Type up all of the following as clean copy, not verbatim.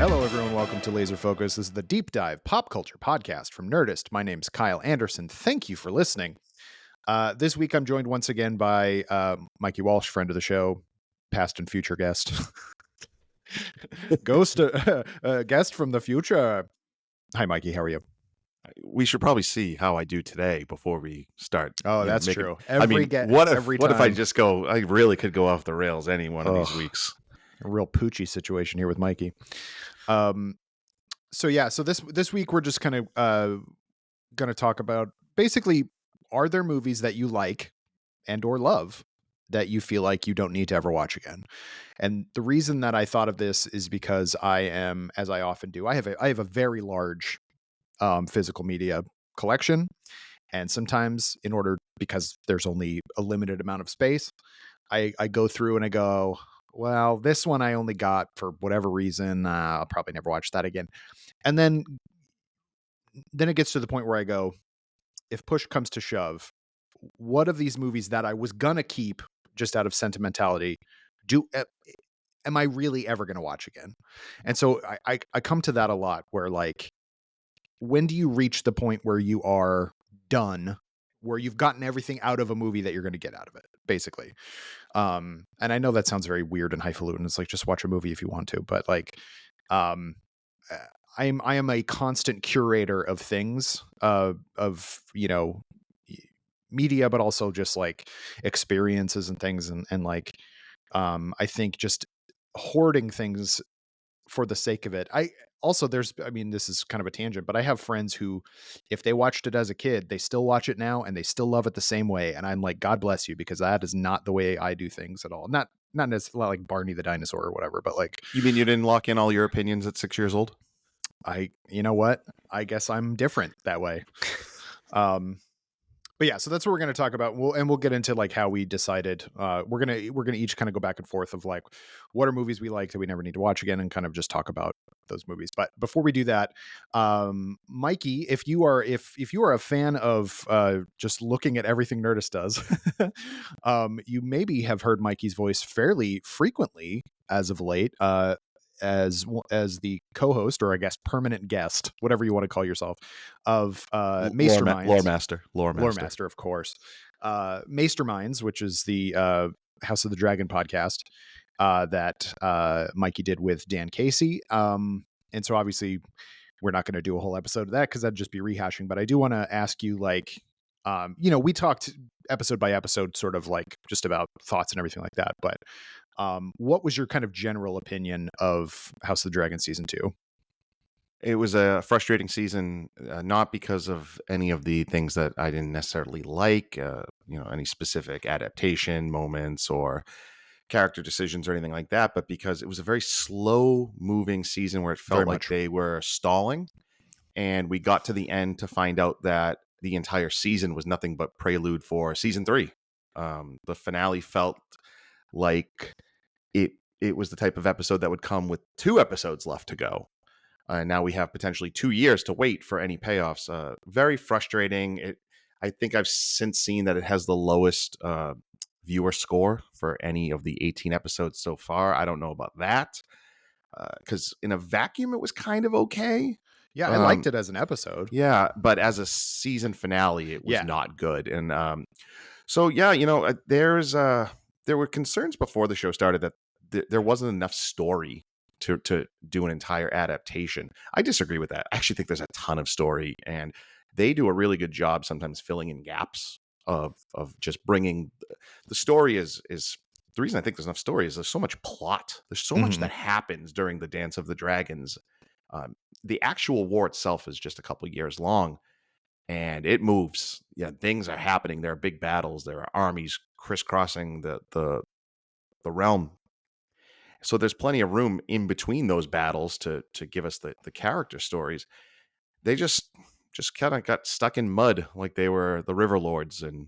Hello, everyone. Welcome to Laser Focus. This is the Deep Dive Pop Culture Podcast from Nerdist. My name's Kyle Anderson. Thank you for listening. This week, I'm joined once again by Michael Walsh, friend of the show, past and future guest. Ghost guest from the future. Hi, Mikey. How are you? We should probably see how I do today before we start. Oh, that's true. What if I just go? I really could go off the rails any one of these weeks. A real poochy situation here with Mikey. So this week we're just kind of going to talk about basically, are there movies that you like and or love that you feel like you don't need to ever watch again? And the reason that I thought of this is because I am, as I often do, I have a very large physical media collection, and sometimes because there's only a limited amount of space, I go through and I go, well, this one I only got for whatever reason. I'll probably never watch that again. And then it gets to the point where I go, if push comes to shove, what of these movies that I was going to keep just out of sentimentality am I really ever going to watch again? And so I come to that a lot where, like, when do you reach the point where you are done, where you've gotten everything out of a movie that you're going to get out of it, basically? And I know that sounds very weird and highfalutin. It's like, just watch a movie if you want to, but like, I am a constant curator of things, of, you know, media, but also just like experiences and things. And like, I think just hoarding things for the sake of it. This is kind of a tangent, but I have friends who, if they watched it as a kid, they still watch it now and they still love it the same way. And I'm like, God bless you, because that is not the way I do things at all. Not necessarily like Barney the dinosaur or whatever, but like. You mean you didn't lock in all your opinions at 6 years old? You know what? I guess I'm different that way. But yeah, so that's what we're going to talk about. We'll get into like how we decided. We're gonna each kind of go back and forth of like, what are movies we like that we never need to watch again, and kind of just talk about those movies. But before we do that, Mikey, if you are a fan of just looking at everything Nerdist does, you maybe have heard Mikey's voice fairly frequently as of late. As the co-host, or I guess permanent guest, whatever you want to call yourself, of Masterminds. Lore Master, of course. Masterminds, which is the House of the Dragon podcast that Mikey did with Dan Casey. And so obviously we're not going to do a whole episode of that because that'd just be rehashing. But I do want to ask you, like, we talked episode by episode sort of like just about thoughts and everything like that. But what was your kind of general opinion of House of the Dragon season 2? It was a frustrating season, not because of any of the things that I didn't necessarily like, any specific adaptation moments or character decisions or anything like that, but because it was a very slow moving season where it felt like they were stalling. And we got to the end to find out that the entire season was nothing but prelude for season 3. The finale felt like it was the type of episode that would come with 2 episodes left to go. And now we have potentially 2 years to wait for any payoffs. Very frustrating. I think I've since seen that it has the lowest viewer score for any of the 18 episodes so far. I don't know about that, because in a vacuum, it was kind of okay. Yeah, I liked it as an episode. Yeah, but as a season finale, it was not good. And there were concerns before the show started that there wasn't enough story to do an entire adaptation. I disagree with that. I actually think there's a ton of story, and they do a really good job sometimes filling in gaps of just bringing the story. Is the reason I think there's enough story is there's so much plot. There's so much that happens during the Dance of the Dragons. The actual war itself is just a couple years long, and it moves. Yeah, things are happening. There are big battles. There are armies crisscrossing the realm. So there's plenty of room in between those battles to give us the character stories. They just kind of got stuck in mud like they were the River Lords and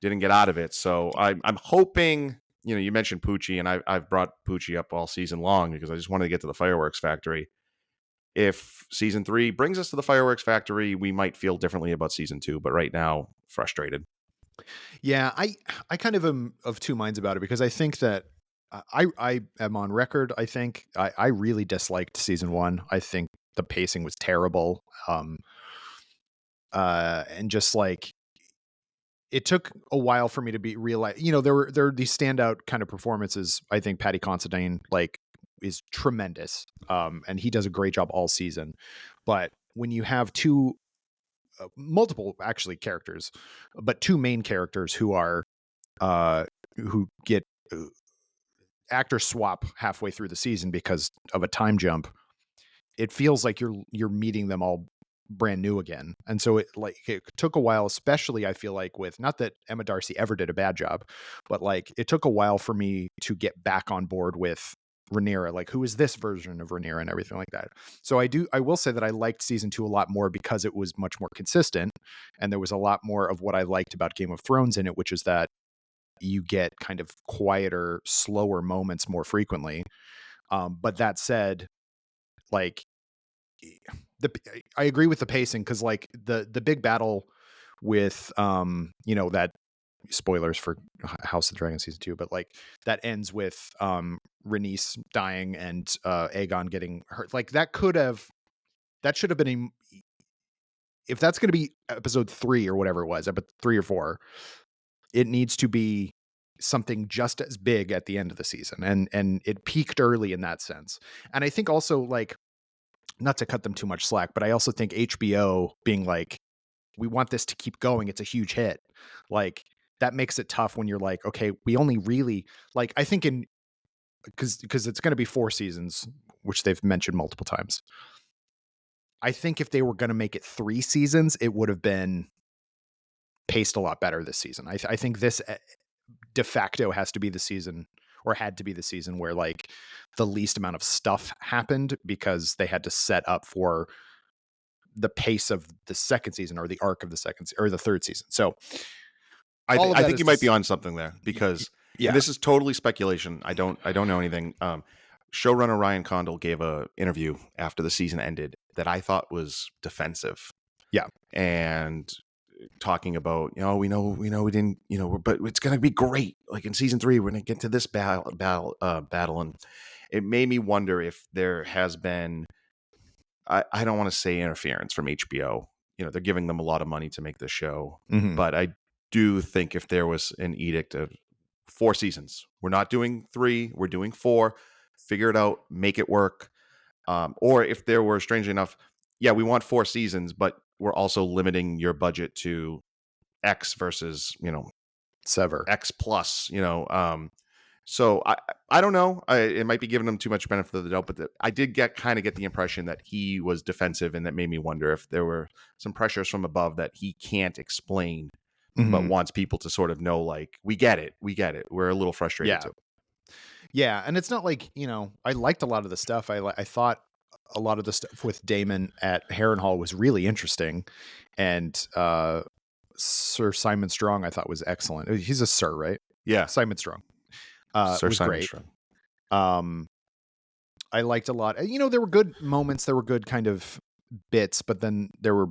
didn't get out of it. So I'm hoping, you mentioned Poochie, and I've brought Poochie up all season long because I just wanted to get to the fireworks factory. If season 3 brings us to the fireworks factory, we might feel differently about season 2. But right now, frustrated. Yeah, I kind of am of two minds about it, because I think that I am on record. I think I really disliked season one. I think the pacing was terrible. And just like it took a while for me to be realize, there are these standout kind of performances. I think Patty Considine like is tremendous. And he does a great job all season. But when you have two multiple actually characters, but two main characters who are who get actor swap halfway through the season because of a time jump, it feels like you're meeting them all brand new again. And so it took a while, especially I feel like with, not that Emma Darcy ever did a bad job, but like it took a while for me to get back on board with Rhaenyra, like who is this version of Rhaenyra and everything like that. So I will say that I liked season 2 a lot more because it was much more consistent and there was a lot more of what I liked about Game of Thrones in it, which is that you get kind of quieter, slower moments more frequently. But that said, like the I agree with the pacing because like the big battle with that, spoilers for House of the Dragon season 2, but like that ends with Rhaenys dying and Aegon getting hurt. Like that should have been if that's going to be episode 3 or whatever it was, episode 3 or 4, it needs to be something just as big at the end of the season, and it peaked early in that sense. And I think also, like, not to cut them too much slack, but I also think HBO being like, we want this to keep going, it's a huge hit, like that makes it tough when you're like, okay, we only really, like, I think in because it's going to be 4 seasons, which they've mentioned multiple times. I think if they were going to make it 3 seasons, it would have been paced a lot better this season. I think this de facto has to be the season, or had to be the season, where like the least amount of stuff happened because they had to set up for the pace of the second season, or the arc of the second or the third season. So I think you might be on something there because yeah. and this is totally speculation. I don't know anything. Showrunner Ryan Condal gave a interview after the season ended that I thought was defensive. Yeah. And talking about, we know we didn't, but it's going to be great. Like in season 3, we're going to get to this battle. And it made me wonder if there has been, I don't want to say interference from HBO. They're giving them a lot of money to make this show, but I do think if there was an edict of 4 seasons, we're not doing 3, we're doing 4, figure it out, make it work. Or if there were, strangely enough, yeah, we want 4 seasons, but we're also limiting your budget to X versus, Sever X plus, so I don't know. It might be giving them too much benefit of the doubt, but I did get the impression that he was defensive, and that made me wonder if there were some pressures from above that he can't explain, but wants people to sort of know, like, we get it. We're a little frustrated too. Yeah, and it's not like, I liked a lot of the stuff. I thought a lot of the stuff with Damon at Harrenhal was really interesting, and Sir Simon Strong I thought was excellent. He's a sir, right? Yeah, Simon Strong. Sir was Simon great. Strong. I liked a lot. There were good moments, there were good kind of bits, but then there were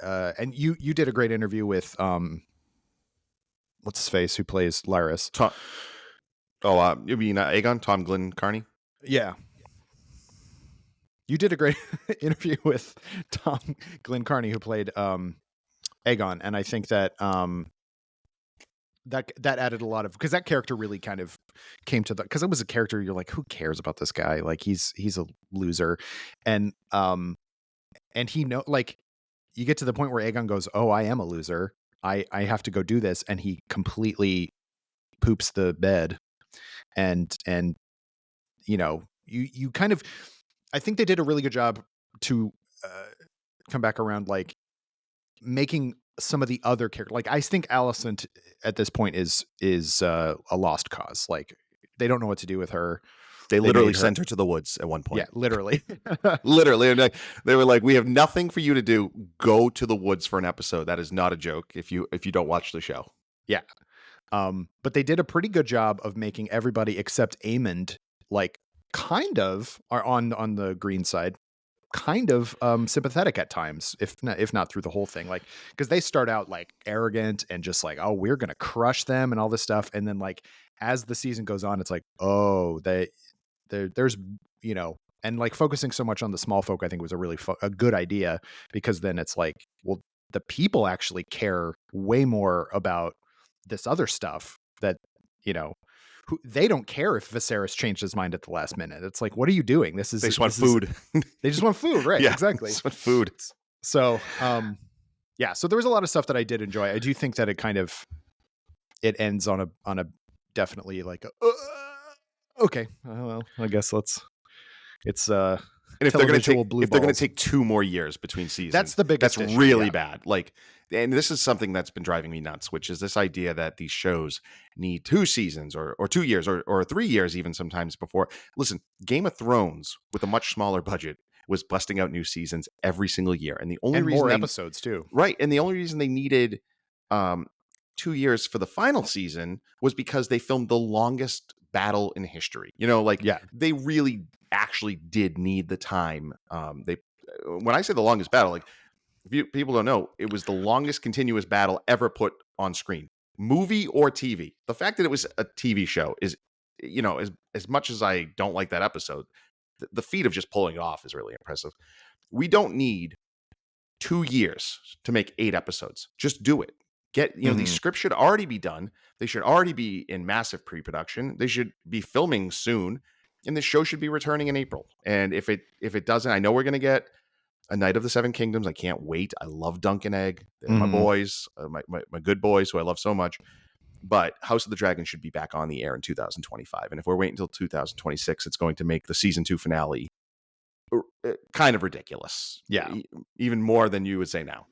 and you did a great interview with what's his face who plays Laris. You mean Aegon? Tom Glyn Carney? Yeah. You did a great interview with Tom Glyn Carney, who played Aegon, and I think that that added a lot of, because that character really kind of came to because it was a character you're like, who cares about this guy? Like he's a loser, and he like you get to the point where Aegon goes, oh, I am a loser. I have to go do this, and he completely poops the bed, and you kind of, I think they did a really good job to come back around, like making some of the other characters, like I think Alicent at this point is a lost cause. Like they don't know what to do with her. They literally sent her to the woods at one point. Yeah, literally. Literally. And they were like, we have nothing for you to do. Go to the woods for an episode. That is not a joke if you don't watch the show. Yeah. But they did a pretty good job of making everybody except Aemond like kind of are on the green side. kind of sympathetic at times, if not through the whole thing. Like, because they start out like arrogant and just like, oh, we're gonna crush them and all this stuff, and then like as the season goes on, it's like, oh, there's and like focusing so much on the small folk, I think was a really a good idea, because then it's like, well, the people actually care way more about this other stuff that you know who they don't care if Viserys changed his mind at the last minute. It's like, what are you doing? They just want food. They just want food, right? Yeah, Exactly. they just want food. So, yeah. So there was a lot of stuff that I did enjoy. I do think that it ends on a definitely like okay. Well, I guess it's And if they're going to balls. take 2 more years between seasons, That's the biggest that's issue, really yeah. bad. Like, and this is something that's been driving me nuts, which is this idea that these shows need 2 seasons or 2 years or 3 years even sometimes before. Listen, Game of Thrones with a much smaller budget was busting out new seasons every single year, and the only and reason more episodes too, right, and the only reason they needed 2 years for the final season was because they filmed the longest battle in history. Like, yeah. they really actually did need the time. They When I say the longest battle, like, if people don't know, it was the longest continuous battle ever put on screen, movie or TV. The fact that it was a TV show is, as much as I don't like that episode, the feat of just pulling it off is really impressive. We don't need 2 years to make 8 episodes. Just do it. These scripts should already be done. They should already be in massive pre-production. They should be filming soon, and the show should be returning in April. And if it doesn't, I know we're going to get A Night of the Seven Kingdoms. I can't wait. I love Dunk and Egg. They're my boys, my good boys who I love so much. But House of the Dragon should be back on the air in 2025. And if we're waiting until 2026, it's going to make the season 2 finale kind of ridiculous. Yeah. Even more than you would say now.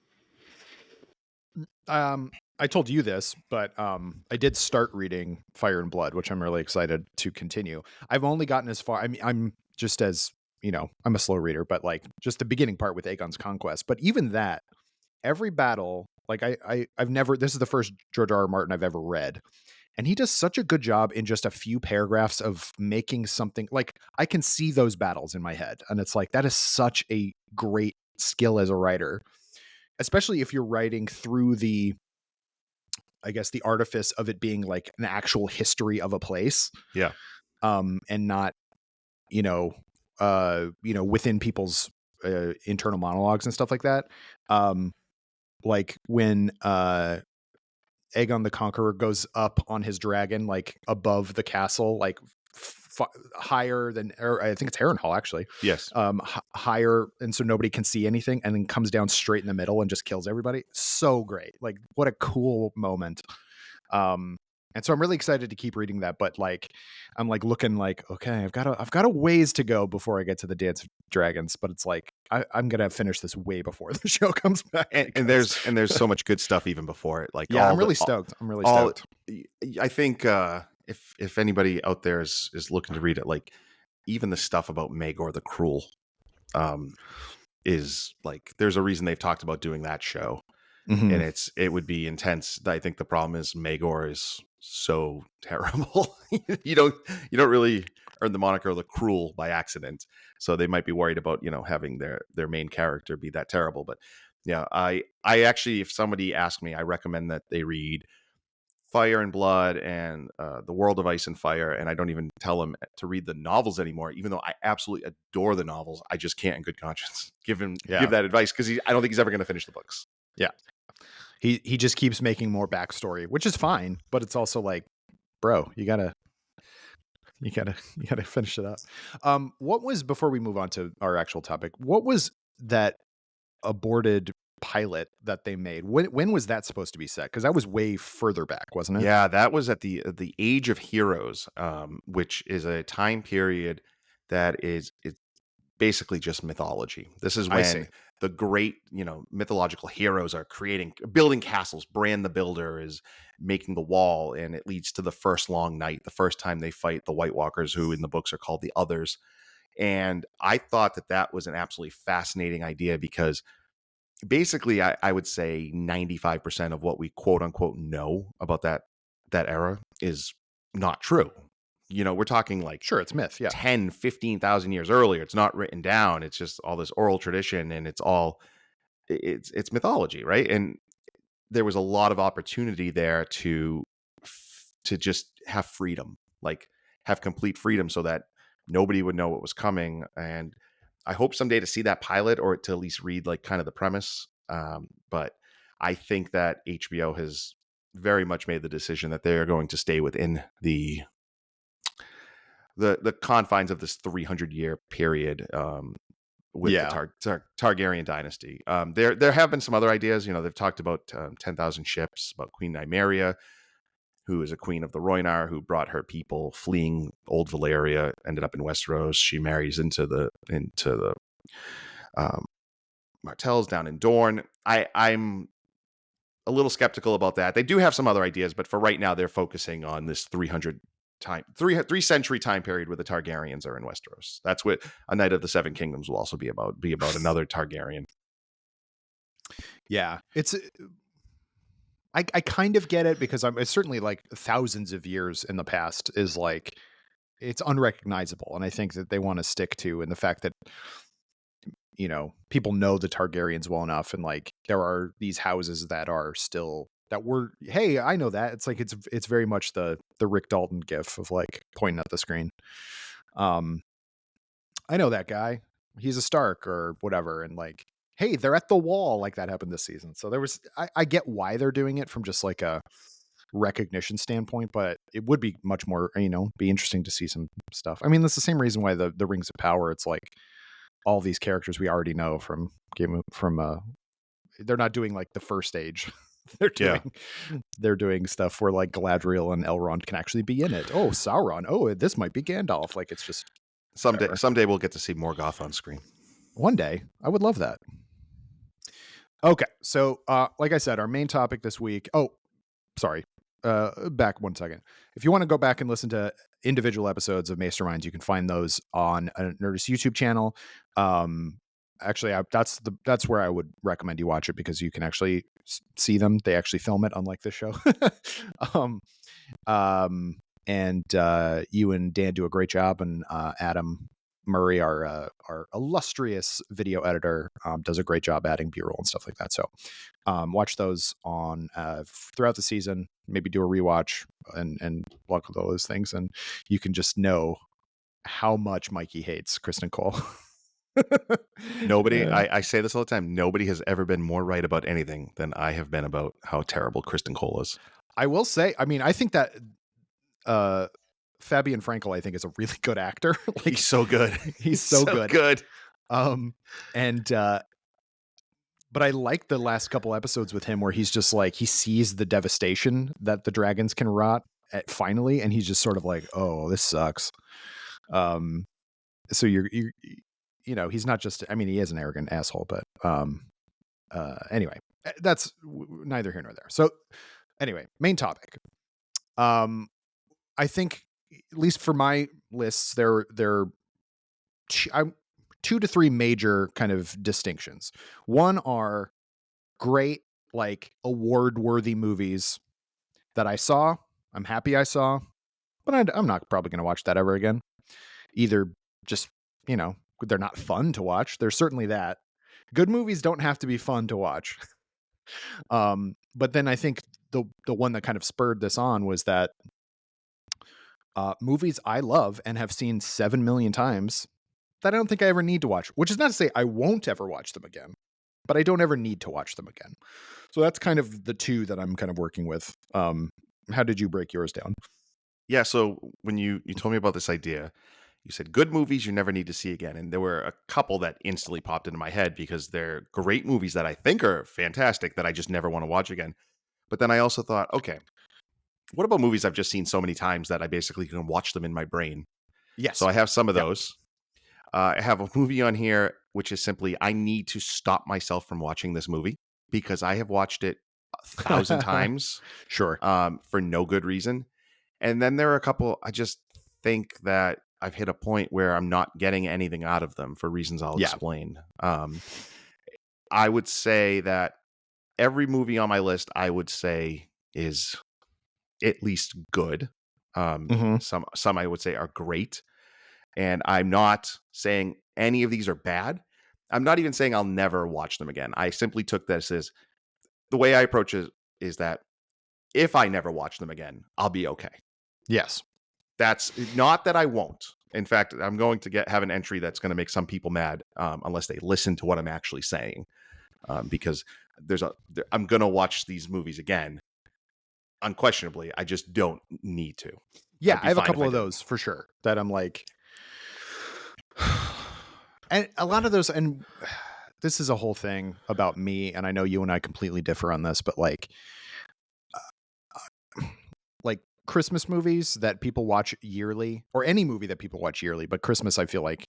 I told you this, but I did start reading Fire and Blood, which I'm really excited to continue. I've only gotten as far. I mean, I'm just as I'm a slow reader, but like just the beginning part with Aegon's conquest. But even that, every battle, like I've never. This is the first George R. R. Martin I've ever read, and he does such a good job in just a few paragraphs of making something like I can see those battles in my head, and it's like that is such a great skill as a writer. Especially if you're writing through the artifice of it being like an actual history of a place. Yeah. And not, within people's internal monologues and stuff like that. Like when Aegon the Conqueror goes up on his dragon, like above the castle, like higher than, or I think it's Harrenhal actually. Yes. Higher, and so nobody can see anything, and then comes down straight in the middle and just kills everybody. So great! Like, what a cool moment. And so I'm really excited to keep reading that. But like, I'm like looking like, okay, I've got a ways to go before I get to the Dance of Dragons. But it's like I'm gonna finish this way before the show comes back. And there's so much good stuff even before it. Like, yeah, I'm really stoked. I think if anybody out there is looking to read it, like even the stuff about Maegor the Cruel, is like, there's a reason they've talked about doing that show, and it would be intense. I think the problem is Maegor is so terrible. you don't really earn the moniker the Cruel by accident, so they might be worried about having their main character be that terrible. But yeah, I actually, if somebody asked me, I recommend that they read Fire and Blood and The World of Ice and Fire, and I don't even tell them to read the novels anymore, even though I absolutely adore the novels. I just can't in good conscience give that advice, because I don't think he's ever going to finish the books. Yeah, he just keeps making more backstory, which is fine, but it's also like, bro, you gotta finish it up. What was, before we move on to our actual topic, what was that aborted pilot that they made? When was that supposed to be set? Because that was way further back, wasn't it? Yeah, that was at the Age of Heroes, which is a time period that is basically just mythology. This is when the great mythological heroes are building castles. Bran the Builder is making the wall, and it leads to the first long night, the first time they fight the White Walkers, who in the books are called the Others. And I thought that was an absolutely fascinating idea, because basically, I would say 95% of what we quote unquote know about that era is not true. we're talking like Sure, it's myth. Yeah. 10, 15,000 years earlier. It's not written down. It's just all this oral tradition, and it's mythology, right? And there was a lot of opportunity there to just have freedom, like have complete freedom, so that nobody would know what was coming. And I hope someday to see that pilot, or to at least read like kind of the premise. But I think that HBO has very much made the decision that they are going to stay within the confines of this 300-year period, with the Yeah. Targaryen dynasty. There have been some other ideas. They've talked about 10,000 ships, about Queen Nymeria, who is a queen of the Rhoynar, who brought her people fleeing old Valyria, ended up in Westeros. She marries into the um, Martells down in Dorne. I'm a little skeptical about that. They do have some other ideas, but for right now, they're focusing on this 3 century time period where the Targaryens are in Westeros. That's what A Knight of the Seven Kingdoms will also be about. Be about another Targaryen. Yeah. I kind of get it, because it's certainly like thousands of years in the past is like, it's unrecognizable. And I think that they want to stick to, and the fact that, people know the Targaryens well enough, and like there are these houses that are still that were, hey, I know that. It's like it's very much the Rick Dalton gif of like pointing at the screen. Um I know that guy. He's a Stark or whatever, and like, hey, they're at the wall. Like that happened this season. So I get why they're doing it from just like a recognition standpoint, but it would be much more, be interesting to see some stuff. I mean, that's the same reason why the Rings of Power, it's like all these characters we already know from they're not doing like the first age. they're Yeah. doing they're doing stuff where like Galadriel and Elrond can actually be in it. Oh, Sauron. Oh, this might be Gandalf. Like, it's just whatever. Someday we'll get to see Morgoth on screen. One day. I would love that. Okay. So, like I said, our main topic this week. Oh, sorry. Back one second. If you want to go back and listen to individual episodes of Masterminds, you can find those on a Nerdist YouTube channel. Actually, that's where I would recommend you watch it, because you can actually see them. They actually film it, unlike this show. um, and you and Dan do a great job, and Adam Murray, our illustrious video editor, does a great job adding B-roll and stuff like that. So watch those on throughout the season. Maybe do a rewatch and look at all those things, and you can just know how much Mikey hates Kristen Cole. Nobody, I say this all the time, nobody has ever been more right about anything than I have been about how terrible Kristen Cole is. I will say, I mean, I think that Fabian Frankel, I think, is a really good actor. Like, he's so good. He's so good. Good. And but I like the last couple episodes with him where he's just like, he sees the devastation that the dragons can wrought finally, and he's just sort of like, oh, this sucks. So he's not just, I mean, he is an arrogant asshole, but anyway, that's neither here nor there. So anyway, main topic. I think, at least for my lists, there are 2 to 3 major kind of distinctions. One are great, like award-worthy movies that I saw. I'm happy I saw, but I'm not probably going to watch that ever again. Either just, they're not fun to watch. There's certainly that. Good movies don't have to be fun to watch. But then I think the one that kind of spurred this on was that movies I love and have seen 7 million times that I don't think I ever need to watch, which is not to say I won't ever watch them again, but I don't ever need to watch them again. So that's kind of the two that I'm kind of working with. How did you break yours down? Yeah, so when you told me about this idea, you said good movies you never need to see again. And there were a couple that instantly popped into my head because they're great movies that I think are fantastic that I just never want to watch again. But then I also thought, okay, what about movies I've just seen so many times that I basically can watch them in my brain? Yes. So I have some of those. I have a movie on here, which is simply, I need to stop myself from watching this movie because I have watched it 1,000 times. Sure. For no good reason. And then there are a couple, I just think that I've hit a point where I'm not getting anything out of them for reasons I'll explain. I would say that every movie on my list, I would say, is at least good. Mhm. Some I would say are great, and I'm not saying any of these are bad. I'm not even saying I'll never watch them again. I simply took this as the way I approach it is that if I never watch them again, I'll be okay. Yes. That's not that I won't. In fact, I'm going to have an entry that's going to make some people mad unless they listen to what I'm actually saying, because I'm going to watch these movies again. Unquestionably, I just don't need to. Yeah, I'd I be have a fine if couple I of didn't. those for sure that I'm like, and a lot of those, and this is a whole thing about me, and I know you and I completely differ on this, but like Christmas movies that people watch yearly, or any movie that people watch yearly, but Christmas, I feel like,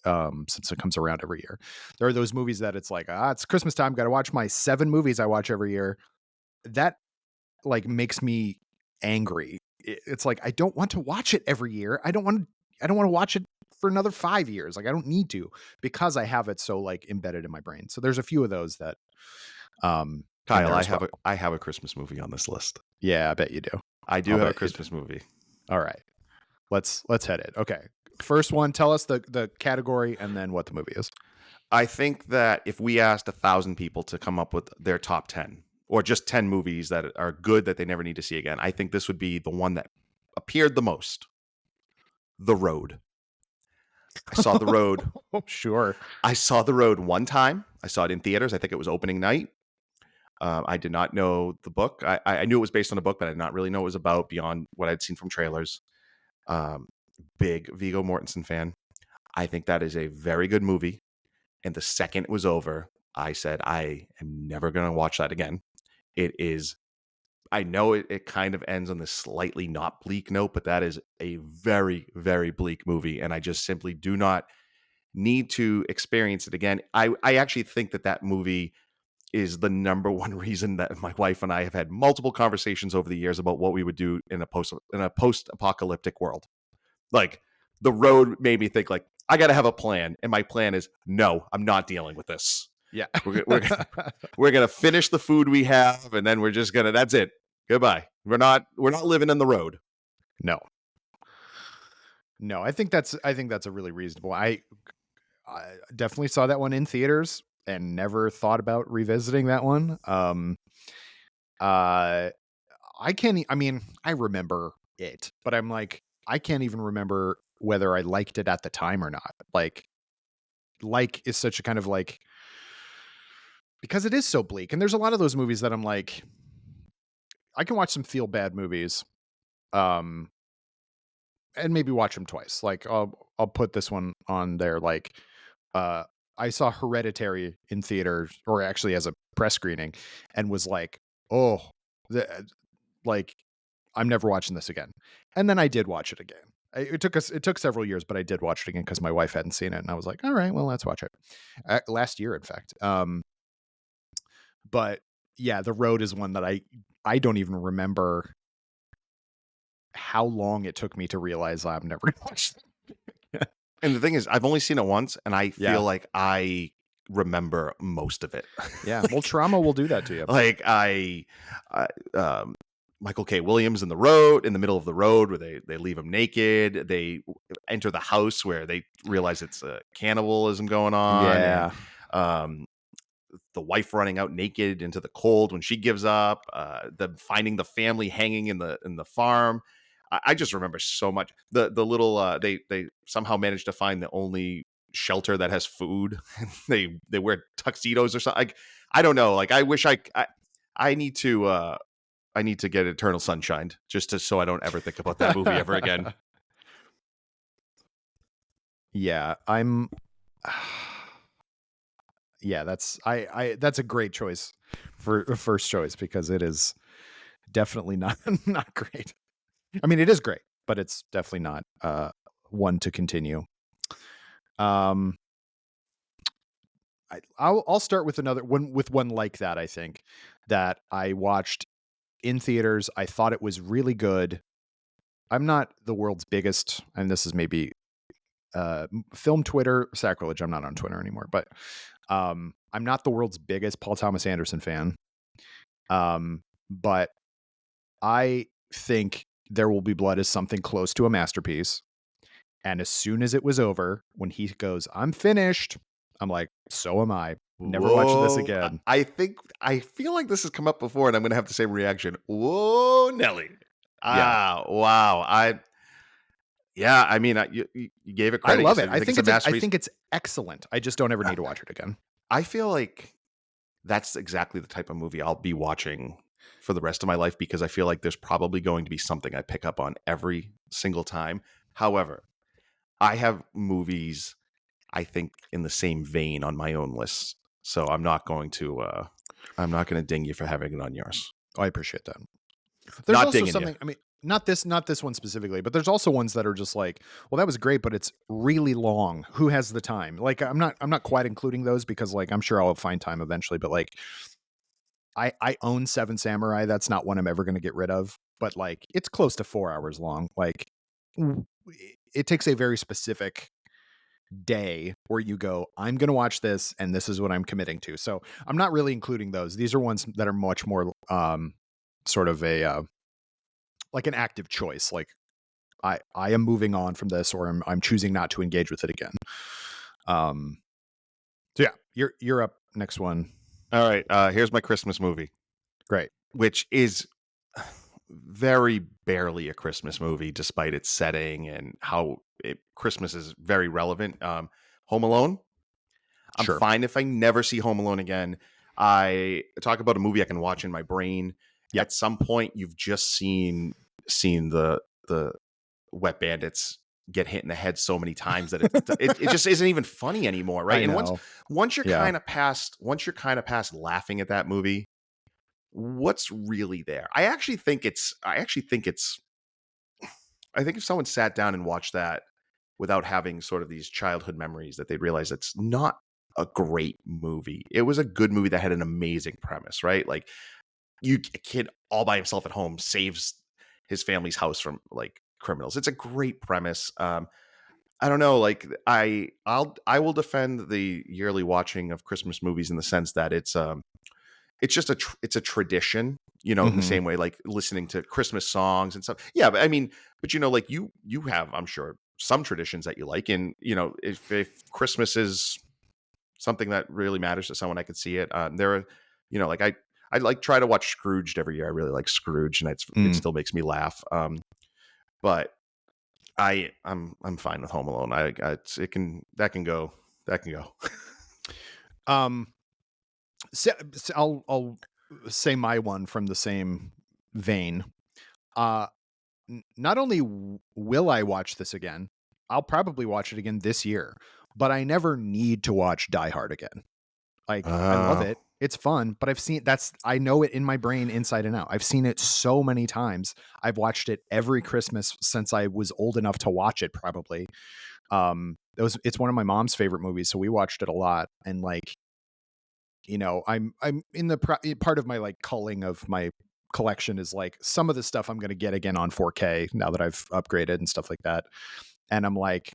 since it comes around every year, there are those movies that it's like, it's Christmas time, got to watch my 7 movies I watch every year. That like makes me angry. It's like I don't want to watch it every year. I don't want to watch it for another 5 years. Like I don't need to, because I have it so like embedded in my brain. So there's a few of those that in Kyle, there as well. I have a Christmas movie on this list. Yeah, I bet you do. I do I'll have a bet you do. Christmas movie. All right. Let's head it. Okay. First one, tell us the category and then what the movie is. I think that if we asked 1,000 people to come up with their top 10 or just 10 movies that are good that they never need to see again, I think this would be the one that appeared the most. The Road. I saw The Road. Oh, sure. I saw The Road one time. I saw it in theaters. I think it was opening night. I did not know the book. I knew it was based on a book, but I did not really know what it was about beyond what I'd seen from trailers. Big Viggo Mortensen fan. I think that is a very good movie. And the second it was over, I said, I am never going to watch that again. It is, I know it kind of ends on this slightly not bleak note, but that is a very, very bleak movie. And I just simply do not need to experience it again. I actually think that movie is the number one reason that my wife and I have had multiple conversations over the years about what we would do in a post-apocalyptic world. Like The Road made me think like, I got to have a plan. And my plan is, no, I'm not dealing with this. Yeah. We're going to finish the food we have. And then we're just going to, that's it. Goodbye. We're not living in The Road. No, I think that's a really reasonable. I definitely saw that one in theaters and never thought about revisiting that one. I can't. I mean, I remember it, but I'm like, I can't even remember whether I liked it at the time or not. Like is such a kind of like, because it is so bleak, and there's a lot of those movies that I'm like, I can watch some feel bad movies, and maybe watch them twice. Like I'll put this one on there. Like, I saw Hereditary in theaters, or actually as a press screening, and was like, oh, like I'm never watching this again. And then I did watch it again. It took several years, but I did watch it again because my wife hadn't seen it, and I was like, all right, well, let's watch it. Last year, in fact. But yeah, The Road is one that I don't even remember how long it took me to realize I'm never gonna watch it. And the thing is, I've only seen it once, and I Yeah. feel like I remember most of it. Yeah, well, trauma will do that to you. Like Michael K. Williams in the middle of the road, where they leave him naked. They enter the house where they realize it's cannibalism going on. Yeah. And, the wife running out naked into the cold when she gives up. Them finding the family hanging in the farm. I just remember so much. The little they somehow managed to find the only shelter that has food. they wear tuxedos or something. Like, I don't know. Like, I wish I need to get Eternal Sunshine so I don't ever think about that movie ever again. Yeah, yeah, that's that's a great choice for first choice, because it is definitely not not great. I mean, it is great, but it's definitely not one to continue. I'll start with another one, with one like that. I think that I watched in theaters. I thought it was really good. I'm not the world's biggest, and this is maybe film Twitter sacrilege. I'm not on Twitter anymore, but I'm not the world's biggest Paul Thomas Anderson fan. But I think There Will Be Blood is something close to a masterpiece. And as soon as it was over, when he goes, "I'm finished," I'm like, "So am I. Never watching this Whoa. again." I feel like this has come up before and I'm going to have the same reaction. Whoa, Nelly. Yeah. Ah, wow. Yeah, I mean, you gave it I credit. You love it. said you think it's a I masterpiece. think it's excellent. I just don't ever Uh, need to watch it again. I feel like that's exactly the type of movie I'll be watching for the rest of my life because I feel like there's probably going to be something I pick up on every single time. However, I have movies I think in the same vein on my own list. So I'm not going to ding you for having it on yours. I appreciate that. There's Not also dinging you. something, I mean, not this one specifically, but there's also ones that are just like, well, that was great, but it's really long. Who has the time? Like, I'm not quite including those because like I'm sure I'll find time eventually, but like I own Seven Samurai. That's not one I'm ever going to get rid of, but like it's close to 4 hours long. Like it takes a very specific day where you go, I'm going to watch this and this is what I'm committing to. So I'm not really including those. These are ones that are much more sort of a like an active choice. Like I am moving on from this, or I'm choosing not to engage with it again. So yeah, you're up. Next one. All right. Here's my Christmas movie, Great. which is very barely a Christmas movie, despite its setting and how Christmas is very relevant. Home Alone. I'm Sure. fine if I never see Home Alone again. I talk about a movie I can watch in my brain. Yep. At some point, you've just seen the wet bandits get hit in the head so many times that it just isn't even funny anymore, right? I And know. once you're Yeah. once you're kind of past laughing at that movie, what's really there? I think if someone sat down and watched that without having sort of these childhood memories, that they'd realize it's not a great movie. It was a good movie that had an amazing premise, right? Like a kid all by himself at home saves his family's house from like criminals. It's a great premise. I don't know. Like I will defend the yearly watching of Christmas movies in the sense that it's just it's a tradition, you know, in the Mm-hmm. same way like listening to Christmas songs and stuff. Yeah, but I mean, but you know, like you have, I'm sure, some traditions that you like, and you know, if Christmas is something that really matters to someone, I could see it. There are, you know, like I like try to watch Scrooged every year. I really like Scrooge, and it still makes me laugh. But I'm fine with Home Alone. That can go. Um. So I'll say my one from the same vein. Uh, Not only will I watch this again, I'll probably watch it again this year, but I never need to watch Die Hard again. Like I love it. It's fun, but I know it in my brain inside and out. I've seen it so many times. I've watched it every Christmas since I was old enough to watch it probably. It's one of my mom's favorite movies, so we watched it a lot. And like, you know, I'm in the part of my like culling of my collection is like some of the stuff I'm going to get again on 4K now that I've upgraded and stuff like that. And I'm like,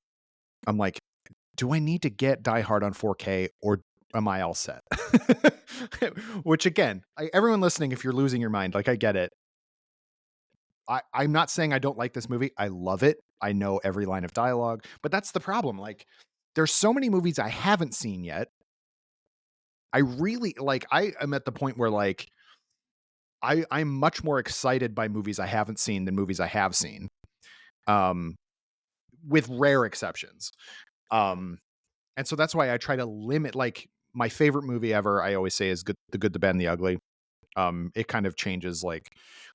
do I need to get Die Hard on 4K or am I all set? Which again, everyone listening, if you're losing your mind, like I get it. I'm not saying I don't like this movie. I love it. I know every line of dialogue, but that's the problem. Like there's so many movies I haven't seen yet. I really like, I am at the point where like, I'm much more excited by movies I haven't seen than movies I have seen. Um, with rare exceptions. And so that's why I try to limit like my favorite movie ever, I always say is The Good, the Bad and the Ugly. It kind of changes like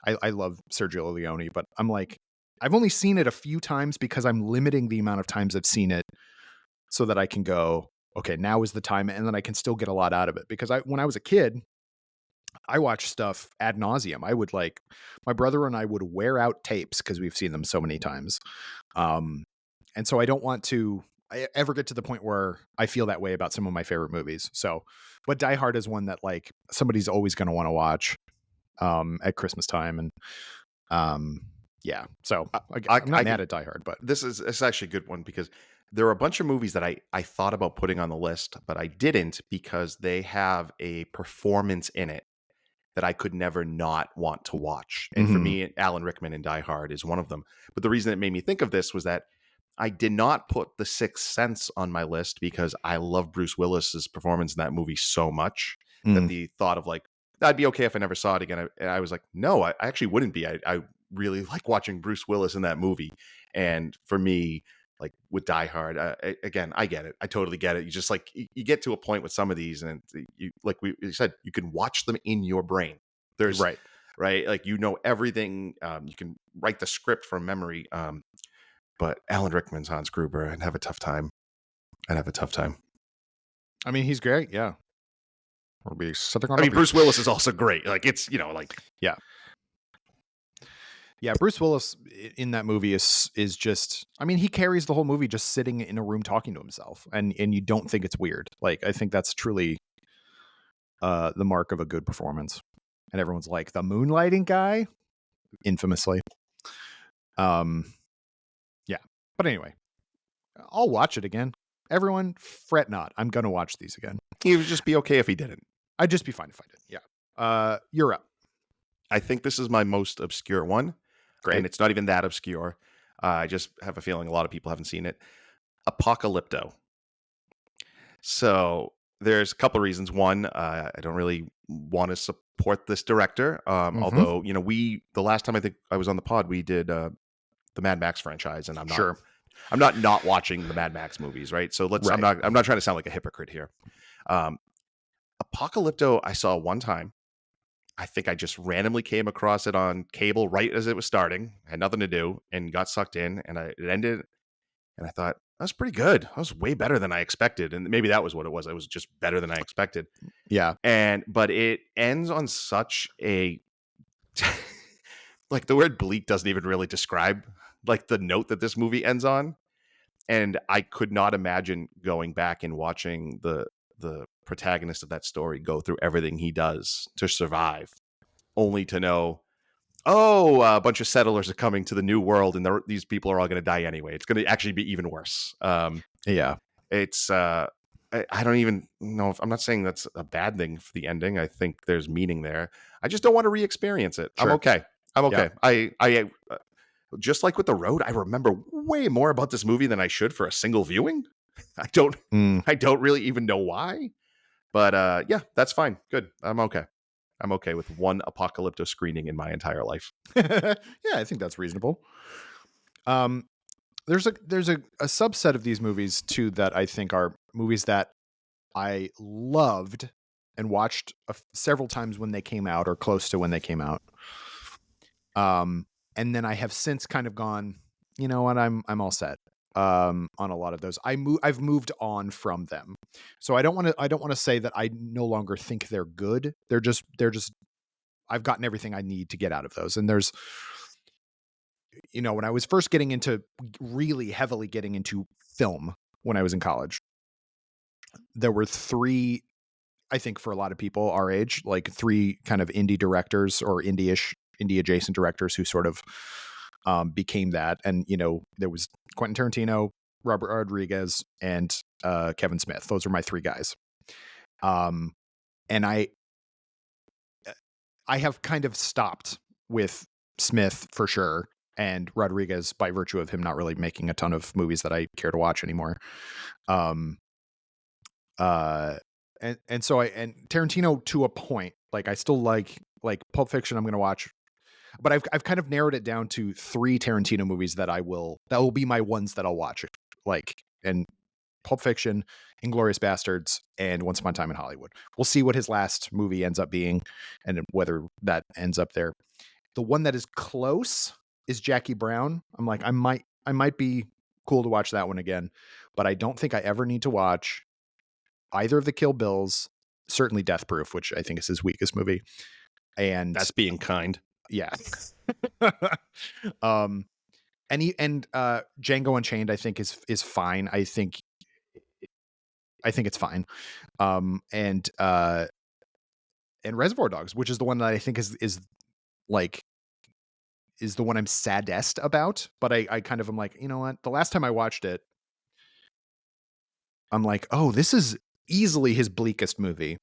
I love Sergio Leone, but I'm like, I've only seen it a few times because I'm limiting the amount of times I've seen it so that I can go, okay, now is the time, and then I can still get a lot out of it. Because when I was a kid, I watched stuff ad nauseum. I would like, my brother and I would wear out tapes because we've seen them so many times. And so I don't want to ever get to the point where I feel that way about some of my favorite movies. So, but Die Hard is one that like somebody's always going to want to watch at Christmas time. And yeah, so I'm not mad at Die Hard, but this is actually a good one because there are a bunch of movies that I thought about putting on the list, but I didn't because they have a performance in it that I could never not want to watch. And for Mhm. me, Alan Rickman in Die Hard is one of them. But the reason it made me think of this was that I did not put The Sixth Sense on my list because I love Bruce Willis's performance in that movie so much that Mm. the thought of like, I'd be okay if I never saw it again. I was like, no, I actually wouldn't be. I really like watching Bruce Willis in that movie. And for me, like with Die Hard, again, I get it. I totally get it. You just like, you get to a point with some of these and you, like you said, you can watch them in your brain. There's, Right. right? Like, you know, everything. You can write the script from memory. But Alan Rickman's Hans Gruber, I'd have a tough time. I'd have a tough time. I mean, he's great. Yeah. We'll be sitting on I a mean, Bruce beach. Willis is also great. Like, it's, you know, like, Yeah. Yeah, Bruce Willis in that movie is just, I mean, he carries the whole movie just sitting in a room talking to himself, and you don't think it's weird. Like, I think that's truly the mark of a good performance. And everyone's like, the moonlighting guy, infamously. Yeah. But anyway, I'll watch it again. Everyone, fret not. I'm gonna watch these again. he would just be okay if he didn't. I'd just be fine if I did. Yeah. You're up. I think this is my most obscure one. Great. And it's not even that obscure. I just have a feeling a lot of people haven't seen it. Apocalypto. So there's a couple of reasons. One, I don't really want to support this director. Mhm. Although, you know, the last time I think I was on the pod, we did the Mad Max franchise, and Sure. I'm not watching the Mad Max movies, right? So Right. I'm not trying to sound like a hypocrite here. Apocalypto, I saw one time. I think I just randomly came across it on cable right as it was starting. Had nothing to do and got sucked in, and it ended. And I thought, that was pretty good. That was way better than I expected. And maybe that was what it was. It was just better than I expected. Yeah. But it ends on such a like, the word bleak doesn't even really describe like the note that this movie ends on. And I could not imagine going back and watching the protagonist of that story go through everything he does to survive, only to know, oh, a bunch of settlers are coming to the new world, and these people are all going to die anyway. It's going to actually be even worse. Yeah. It's I don't even know if I'm not saying that's a bad thing for the ending. I think there's meaning there. I just don't want to re-experience it. Sure. I'm okay. I'm okay. Yeah. I just like with The Road, I remember way more about this movie than I should for a single viewing. I don't really even know why. But yeah, that's fine. Good. I'm okay. I'm okay with one Apocalypto screening in my entire life. Yeah, I think that's reasonable. There's a subset of these movies too that I think are movies that I loved and watched several times when they came out or close to when they came out. And then I have since kind of gone, you know what, I'm all set. On a lot of those, I've moved on from them, so I don't want to say that I no longer think they're good. They're just I've gotten everything I need to get out of those. And there's, you know, when I was first really heavily getting into film when I was in college, there were three, I think for a lot of people our age, like three kind of indie directors or indie adjacent directors who sort of became that. And, you know, there was Quentin Tarantino, Robert Rodriguez, and Kevin Smith. Those are my three guys. And I have kind of stopped with Smith for sure, and Rodriguez by virtue of him not really making a ton of movies that I care to watch anymore. And so and Tarantino to a point, like I still like Pulp Fiction I'm going to watch, but I've kind of narrowed it down to three Tarantino movies that will be my ones that I'll watch. Like, and Pulp Fiction, Inglourious Bastards, and Once Upon a Time in Hollywood. We'll see what his last movie ends up being and whether that ends up there. The one that is close is Jackie Brown. I'm like, I might be cool to watch that one again, but I don't think I ever need to watch either of the Kill Bills, certainly Death Proof, which I think is his weakest movie. And That's being kind. yeah. And Django Unchained I think is fine. I think it's fine. And Reservoir Dogs, which is the one that I think is the one I'm saddest about, but I kind of am like, you know what? The last time I watched it, I'm like, oh, this is easily his bleakest movie.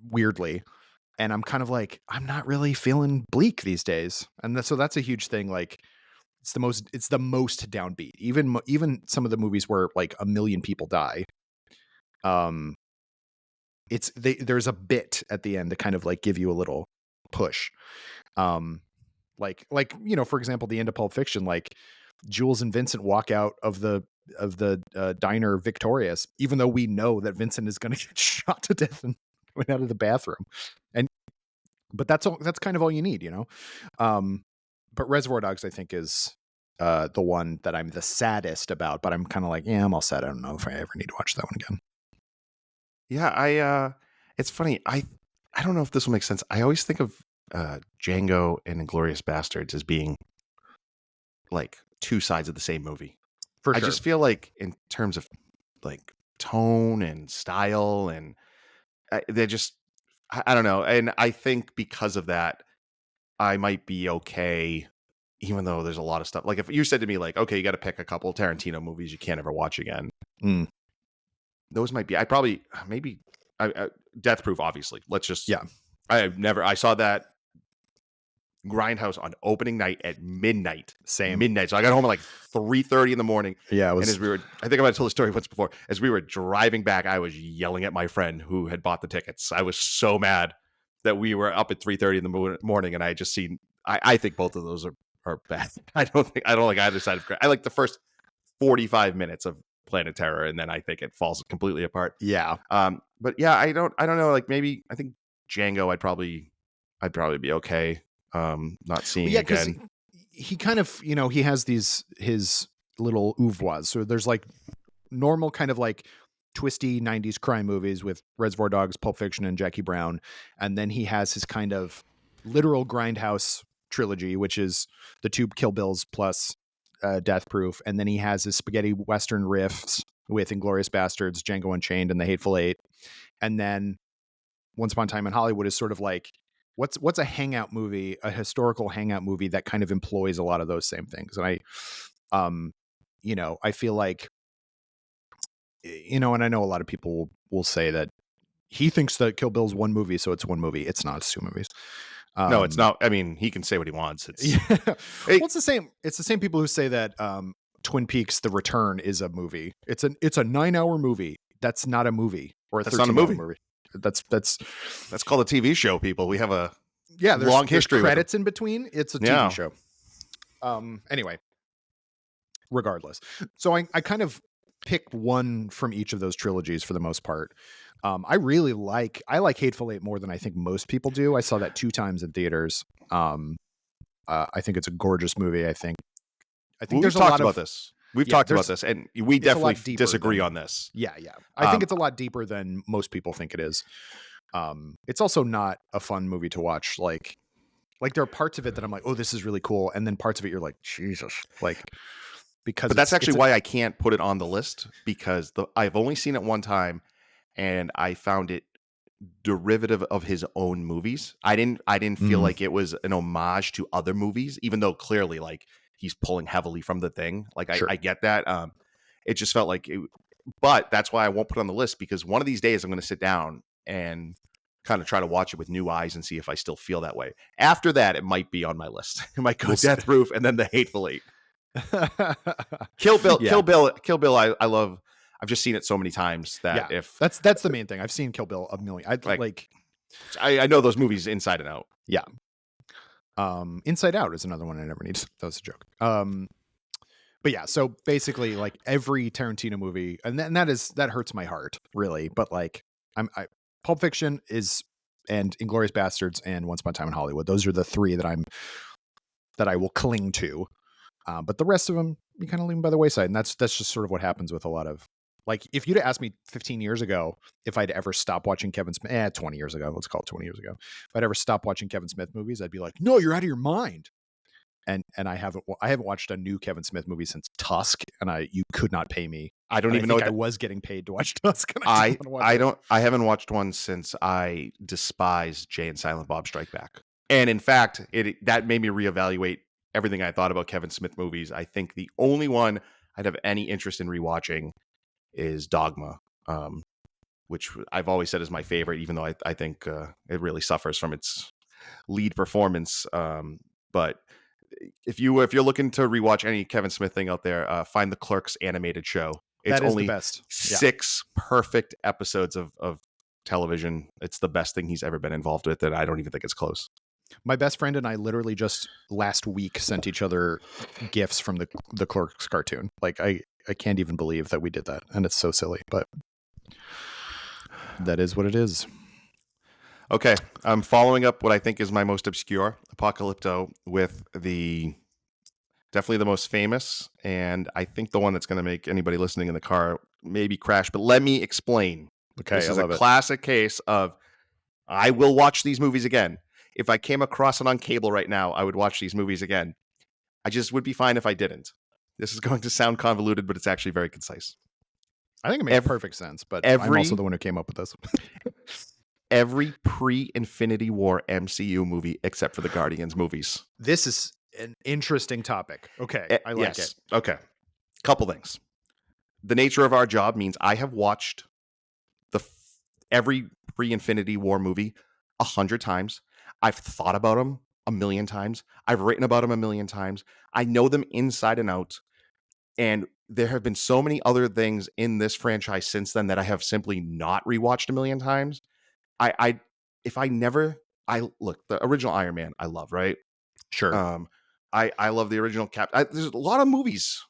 weirdly. And I'm kind of like, I'm not really feeling bleak these days. And so that's a huge thing. Like, it's the most downbeat. Even some of the movies where like a million people die, um, there's a bit at the end to kind of like give you a little push. Um, for example, the end of Pulp Fiction, like Jules and Vincent walk out of the diner victorious, even though we know that Vincent is going to get shot to death and coming out of the bathroom. And but that's kind of all you need, you know. But Reservoir Dogs, I think, is the one that I'm the saddest about. But I'm kind of like, yeah, I'm all set. I don't know if I ever need to watch that one again. Yeah, I it's funny. I don't know if this will make sense. I always think of Django and Inglourious Bastards as being like two sides of the same movie. For I sure. just feel like in terms of like tone and style and they just I don't know. And I think because of that, I might be okay, even though there's a lot of stuff. Like if you said to me, like, okay, you got to pick a couple Tarantino movies you can't ever watch again. Mm. Those might be. I probably maybe Death Proof. Obviously, let's just. Yeah. I saw that Grindhouse on opening night at midnight. Same. Midnight. So I got home at like 3:30 in the morning. Yeah, it was. And as we were, I think I might have told the story once before. As we were driving back, I was yelling at my friend who had bought the tickets. I was so mad that we were up at 3:30 in the morning, and I had just seen. I think both of those are bad. I don't like either side of. I like the first 45 minutes of Planet Terror, and then I think it falls completely apart. Yeah. But yeah, I don't know. Like maybe I think Django, I'd probably be okay. Not seeing again. He kind of, he has his little oeuvres. So there's like normal kind of like twisty 90s crime movies with Reservoir Dogs, Pulp Fiction, and Jackie Brown. And then he has his kind of literal Grindhouse trilogy, which is the two Kill Bills plus Death Proof. And then he has his spaghetti Western riffs with Inglourious Bastards, Django Unchained, and The Hateful Eight. And then Once Upon a Time in Hollywood is sort of like, what's a hangout movie, a historical hangout movie that kind of employs a lot of those same things. And I feel like, and I know a lot of people will say that he thinks that Kill Bill's one movie, so it's one movie. It's not. It's two movies. No, it's not. I mean, he can say what he wants. It's Well, it's the same. It's the same people who say that Twin Peaks: The Return is a movie. It's a 9-hour movie. That's not a movie, or a 13-hour movie. That's called a TV show. People, we have a there's long history. There's credits in between. It's a TV show. Anyway, regardless, so I kind of pick one from each of those trilogies for the most part. I like Hateful Eight more than I think most people do. I saw that 2 times in theaters. I think it's a gorgeous movie. I think we've talked about this. We've talked about this, and we definitely disagree on this. Yeah. I think it's a lot deeper than most people think it is. It's also not a fun movie to watch. Like there are parts of it that I'm like, oh, this is really cool, and then parts of it you're like, Jesus, like because. But that's actually why I can't put it on the list, because I've only seen it one time, and I found it derivative of his own movies. I didn't feel like it was an homage to other movies, even though clearly like he's pulling heavily from The Thing. Like I get that. It just felt like it, but that's why I won't put it on the list, because one of these days I'm going to sit down and kind of try to watch it with new eyes and see if I still feel that way. After that, it might be on my list. It might go Death Proof and then The Hateful Eight. Kill Bill. Kill Bill. I love. I've just seen it so many times that if that's the main thing. I've seen Kill Bill a million. I know those movies inside and out. Yeah. Inside Out is another one I never need. That was a joke. But yeah, so basically like every Tarantino movie, and that hurts my heart really. But like Pulp Fiction and Inglourious Bastards and Once Upon a Time in Hollywood. Those are the 3 that I will cling to. But the rest of them, you kind of leave them by the wayside. And that's just sort of what happens with a lot of, like, if you'd asked me 15 years ago if I'd ever stop watching Kevin Smith, 20 years ago, let's call it 20 years ago. If I'd ever stop watching Kevin Smith movies, I'd be like, no, you're out of your mind. And I haven't watched a new Kevin Smith movie since Tusk, and you could not pay me. I don't even know I was getting paid to watch Tusk. And I haven't watched one since I despised Jay and Silent Bob Strike Back. And in fact, that made me reevaluate everything I thought about Kevin Smith movies. I think the only one I'd have any interest in rewatching is Dogma, which I've always said is my favorite, even though I think it really suffers from its lead performance. But if you're looking to rewatch any Kevin Smith thing out there, find the Clerks animated show. It's That is the only best. Yeah. 6 perfect episodes of television. It's the best thing he's ever been involved with, and I don't even think it's close. My best friend and I literally just last week sent each other gifs from the Clerks cartoon. Like I can't even believe that we did that, and it's so silly, but that is what it is. Okay, I'm following up what I think is my most obscure Apocalypto with definitely the most famous, and I think the one that's going to make anybody listening in the car maybe crash. But let me explain. Okay, This I is a love it. classic case of I will watch these movies again. If I came across it on cable right now, I would watch these movies again. I just would be fine if I didn't. This is going to sound convoluted, but it's actually very concise. I think it makes perfect sense, but I'm also the one who came up with this. Every pre-Infinity War MCU movie except for the Guardians movies. This is an interesting topic. Okay, I like it. Okay. Couple things. The nature of our job means I have watched every pre-Infinity War movie 100 times. I've thought about them a million times. I've written about them a million times. I know them inside and out. And there have been so many other things in this franchise since then that I have simply not rewatched a million times. I look, the original Iron Man I love, right? Sure. I love the original Cap. There's a lot of movies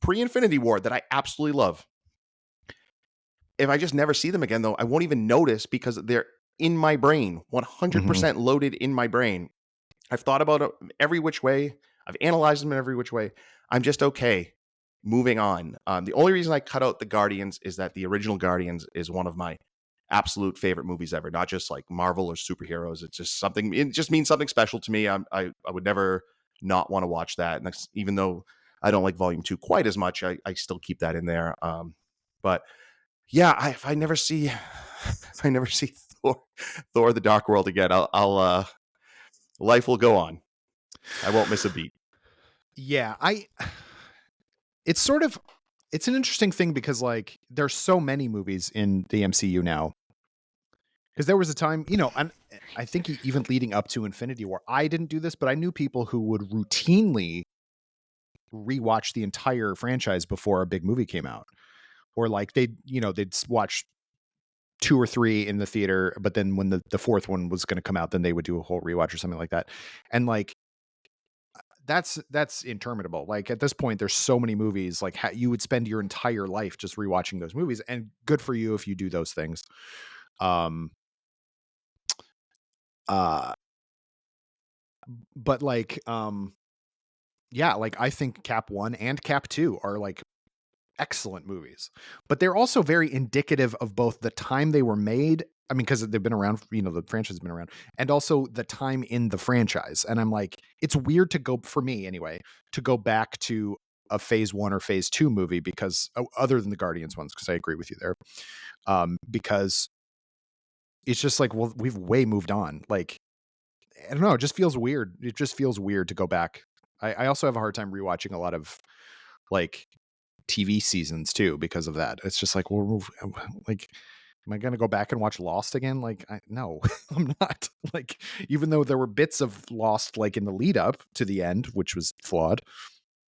pre-Infinity War that I absolutely love. If I just never see them again, though, I won't even notice because they're in my brain, 100% loaded in my brain. I've thought about it every which way. I've analyzed them in every which way. I'm just okay moving on. The only reason I cut out the Guardians is that the original Guardians is one of my absolute favorite movies ever, not just like Marvel or superheroes. It's just something, it just means something special to me. I would never not want to watch that. And even though I don't like Volume 2 quite as much, I still keep that in there. But yeah, if I never see Thor the Dark World again, I'll life will go on. I won't miss a beat. Yeah, it's an interesting thing because like there's so many movies in the MCU now. Because there was a time, and I think even leading up to Infinity War, I didn't do this, but I knew people who would routinely rewatch the entire franchise before a big movie came out. Or like they'd watch 2 or 3 in the theater, but then when the fourth one was going to come out, then they would do a whole rewatch or something like that. And like, that's interminable. Like at this point, there's so many movies, like you would spend your entire life just rewatching those movies, and good for you if you do those things. But like, yeah, like I think Cap 1 and Cap 2 are like excellent movies, but they're also very indicative of both the time they were made. I mean, because they've been around, the franchise has been around, and also the time in the franchise. And I'm like, it's weird to go, for me anyway, to go back to a phase 1 or phase 2 movie because other than the Guardians ones, because I agree with you there. Because it's just like, well, we've way moved on. Like, I don't know. It just feels weird. It just feels weird to go back. I also have a hard time rewatching a lot of like TV seasons too because of that. It's just like, well, like, am I going to go back and watch Lost again? Like, no, I'm not. Like, even though there were bits of Lost like in the lead up to the end, which was flawed,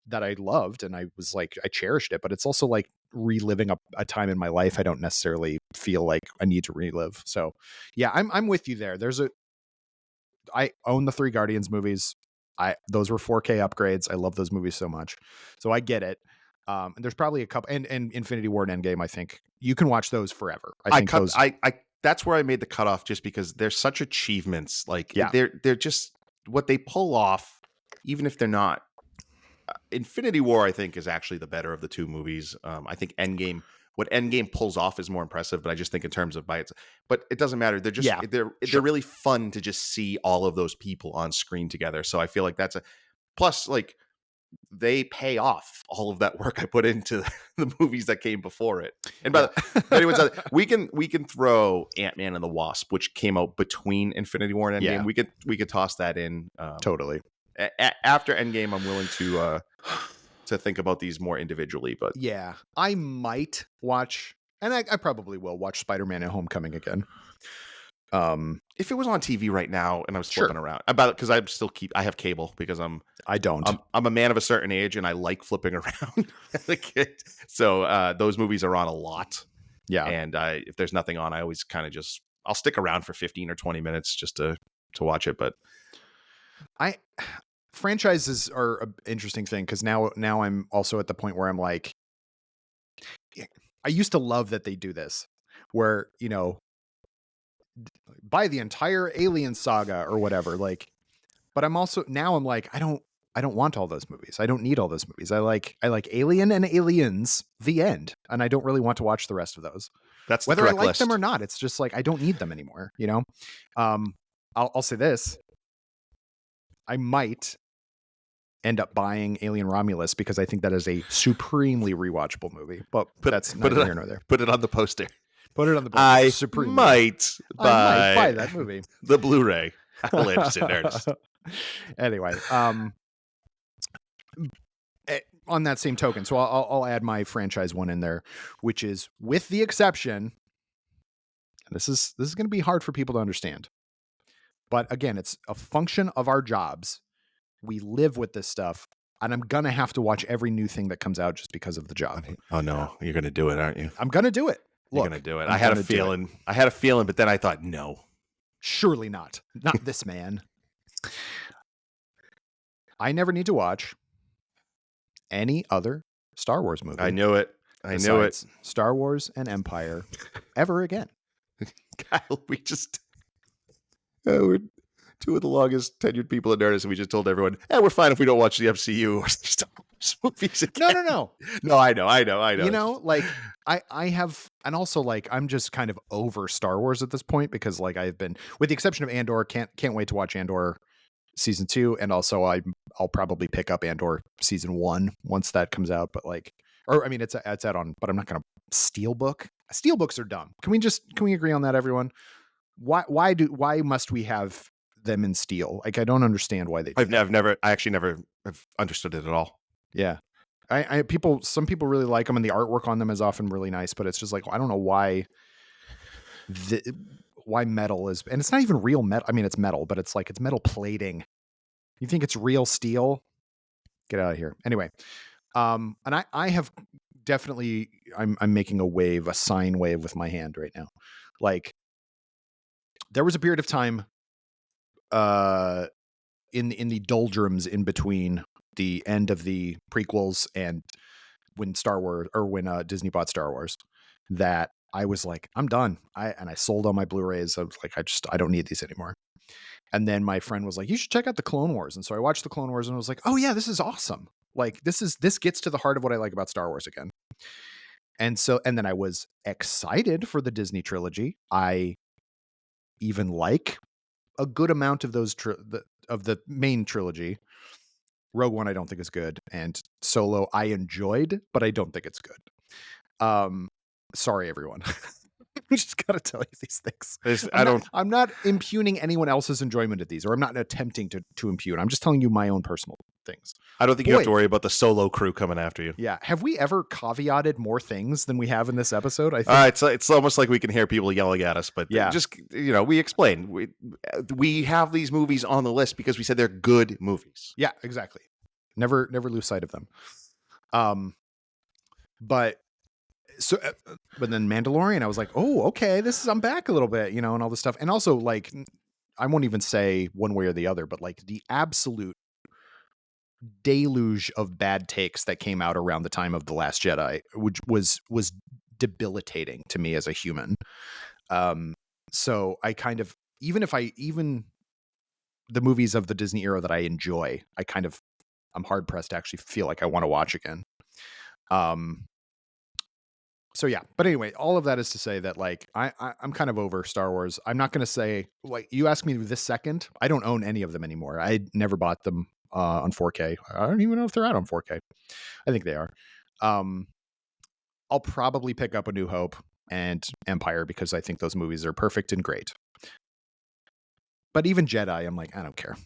that I loved and I was like, I cherished it, but it's also like reliving a time in my life I don't necessarily feel like I need to relive. So yeah, I'm with you there. I own the 3 Guardians movies. Those were 4K upgrades. I love those movies so much. So I get it. And there's probably a couple, and Infinity War and Endgame, I think you can watch those forever. That's where I made the cutoff just because they're such achievements. Like yeah. they're just what they pull off, even if they're not. Infinity War, I think, is actually the better of the 2 movies. I think what Endgame pulls off is more impressive, but I just think in terms of but it doesn't matter. They're just they're really fun to just see all of those people on screen together. So I feel like that's a plus. Like they pay off all of that work I put into the movies that came before it. And by the we can throw Ant-Man and the Wasp, which came out between Infinity War and Endgame. We could toss that in totally. After Endgame, I'm willing to think about these more individually, but yeah, I might watch And I probably will watch Spider-Man at Homecoming again. If it was on TV right now and I was Sure. flipping around about it, because I have cable because I don't. I'm a man of a certain age and I like flipping around. So those movies are on a lot. Yeah. And if there's nothing on, I always kind of I'll stick around for 15 or 20 minutes just to watch it. But franchises are an interesting thing because now I'm also at the point where I'm like, I used to love that they do this, where, you know, buy the entire Alien saga or whatever. Like, but I'm like, I don't want all those movies. I don't need all those movies. I like Alien and Aliens, the end, and I don't really want to watch the rest of those. that's the Whether I correct like list. them or not. It's just like I don't need them anymore. You know, I'll say this: I might end up buying Alien Romulus because I think that is a supremely rewatchable movie. But that's neither here nor there. Put it on the poster. Put it on the poster. I supremely. might buy that movie. The Blu-ray. Outlandish and Nerdist. Anyway, on that same token, so I'll add my franchise one in there, which is with the exception, and this is going to be hard for people to understand, but again, it's a function of our jobs. We live with this stuff, and I'm gonna have to watch every new thing that comes out just because of the job. Oh no, you're gonna do it, aren't you? I'm gonna do it. You're gonna do it. I had a feeling, but then I thought, no, surely not this man. I never need to watch any other Star Wars movie. I knew it. Star Wars and Empire ever again. Kyle, we're two of the longest tenured people in Nerdist, and we just told everyone, we're fine if we don't watch the MCU or Star Wars movies again. No. No, I know. You know, like I have, and also like I'm just kind of over Star Wars at this point because like I've been, with the exception of Andor, can't wait to watch Andor season 2, and also I'll probably pick up Andor season 1 once that comes out. But like, or I mean, it's out on, but I'm not gonna steelbook. Steelbooks are dumb. Can we agree on that, everyone? Why must we have them in steel? Like, I don't understand why they do. I actually never have understood it at all. Yeah. Some people really like them, and the artwork on them is often really nice, but it's just like, I don't know why metal is, and it's not even real metal. I mean, it's metal, but it's like, it's metal plating. You think it's real steel? Get out of here. Anyway. And I have definitely, I'm making a sine wave with my hand right now. Like, there was a period of time, in the doldrums in between the end of the prequels and when Disney bought Star Wars, that I was like, I'm done. I sold all my Blu-rays. I was like, I don't need these anymore. And then my friend was like, you should check out the Clone Wars. And so I watched the Clone Wars and I was like, oh yeah, this is awesome. Like, this gets to the heart of what I like about Star Wars again. And then I was excited for the Disney trilogy. I even like a good amount of those of the main trilogy. Rogue One I don't think is good, and Solo I enjoyed, but I don't think it's good. Sorry everyone. I just gotta tell you these things. I'm not impugning anyone else's enjoyment of these, or I'm not attempting to impugn. I'm just telling you my own personal things. I don't think you have to worry about the Solo crew coming after you. Yeah. Have we ever caveated more things than we have in this episode? I think it's almost like we can hear people yelling at us, but yeah, just, we explain. We have these movies on the list because we said they're good movies. Yeah, exactly. Never lose sight of them. But then Mandalorian, I was like, oh, okay, I'm back a little bit, and all this stuff. And also, like, I won't even say one way or the other, but like the absolute deluge of bad takes that came out around the time of The Last Jedi, which was debilitating to me as a human. So I kind of, even the movies of the Disney era that I enjoy, I'm hard pressed to actually feel like I want to watch again. So yeah, but anyway, all of that is to say that like I'm kind of over Star Wars. I'm not going to say, like, you ask me this second, I don't own any of them anymore. I never bought them on 4K. I don't even know if they're out on 4K. I think they are. I'll probably pick up A New Hope and Empire because I think those movies are perfect and great. But even Jedi, I'm like, I don't care.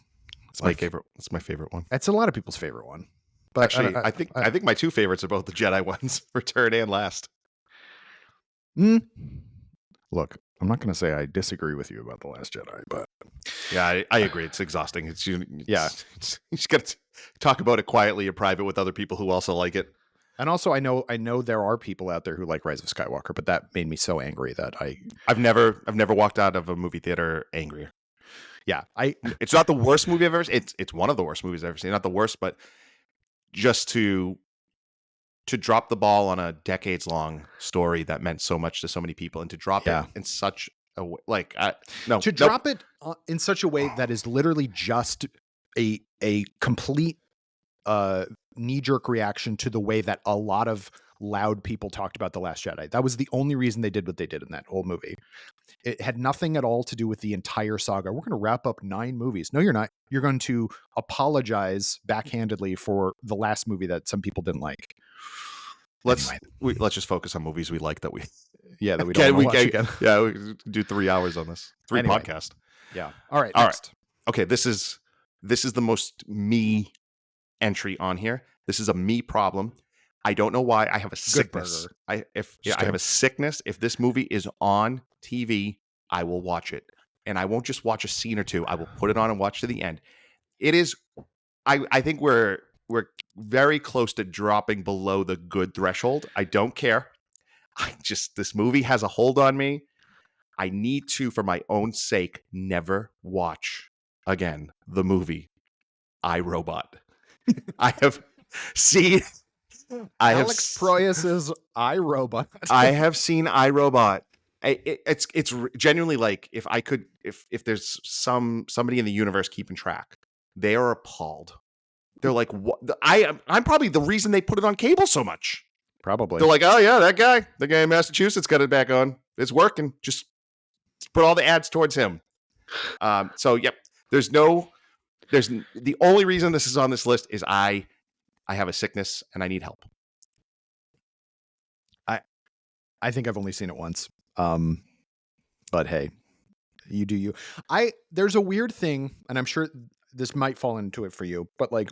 It's my favorite. It's my favorite one. It's a lot of people's favorite one. But actually, I think my two favorites are both the Jedi ones, Return and Last. Mm. Look, I'm not going to say I disagree with you about The Last Jedi, but Yeah, I agree. It's exhausting. yeah. You just got to talk about it quietly in private with other people who also like it. And also, I know there are people out there who like Rise of Skywalker, but that made me so angry that I've never walked out of a movie theater angrier. yeah, It's not the worst movie I've ever seen. It's one of the worst movies I've ever seen. Not the worst, but just to drop the ball on a decades long story that meant so much to so many people, and to drop Yeah. it in such a way, like drop it in such a way that is literally just a complete knee-jerk reaction to the way that a lot of loud people talked about The Last Jedi. That was the only reason they did what they did in that whole movie. It had nothing at all to do with the entire saga. We're going to wrap up 9 movies. No, you're not. You're going to apologize backhandedly for the last movie that some people didn't like. Let's just focus on movies we like that we that we don't want to watch again. Yeah, we do 3 hours on this. 3 podcast. Yeah. All right. All next. Right. Okay. This is the most me entry on here. This is a me problem. I don't know why. I have a sickness. I have a sickness. If this movie is on TV, I will watch it, and I won't just watch a scene or two. I will put it on and watch to the end. It is. I think we're very close to dropping below the good threshold. I don't care. This movie has a hold on me. I need to, for my own sake, never watch again the movie I, Robot. I have seen Alex Proyas's I, Robot. I have seen I, Robot. It's genuinely like, if there's somebody in the universe keeping track, they are appalled. They're like, what? I'm probably the reason they put it on cable so much. Probably. They're like, oh yeah, the guy in Massachusetts got it back on. It's working. Just put all the ads towards him. So yep, there's the only reason this is on this list is I have a sickness and I need help. I think I've only seen it once. But hey, you do you. There's a weird thing, and I'm sure this might fall into it for you, but like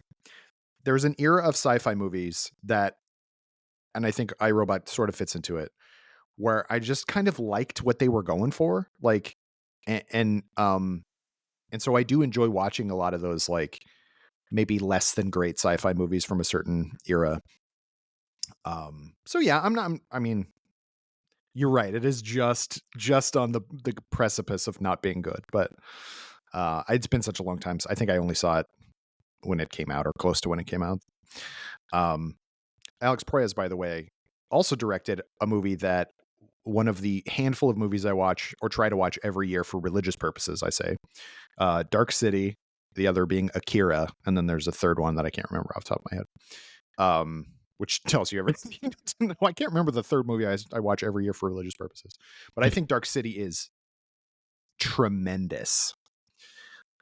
there's an era of sci-fi movies that, and I think iRobot sort of fits into it, where I just kind of liked what they were going for. Like, and so I do enjoy watching a lot of those, like maybe less than great sci-fi movies from a certain era. So yeah, I mean, you're right. It is just on the precipice of not being good, but it's been such a long time. So I think I only saw it when it came out, or close to when it came out. Alex Proyas, by the way, also directed a movie that one of the handful of movies I watch or try to watch every year for religious purposes, I say. Dark City, the other being Akira, and then there's a third one that I can't remember off the top of my head. Which tells you everything. I can't remember the third movie I watch every year for religious purposes, but I think Dark City is tremendous.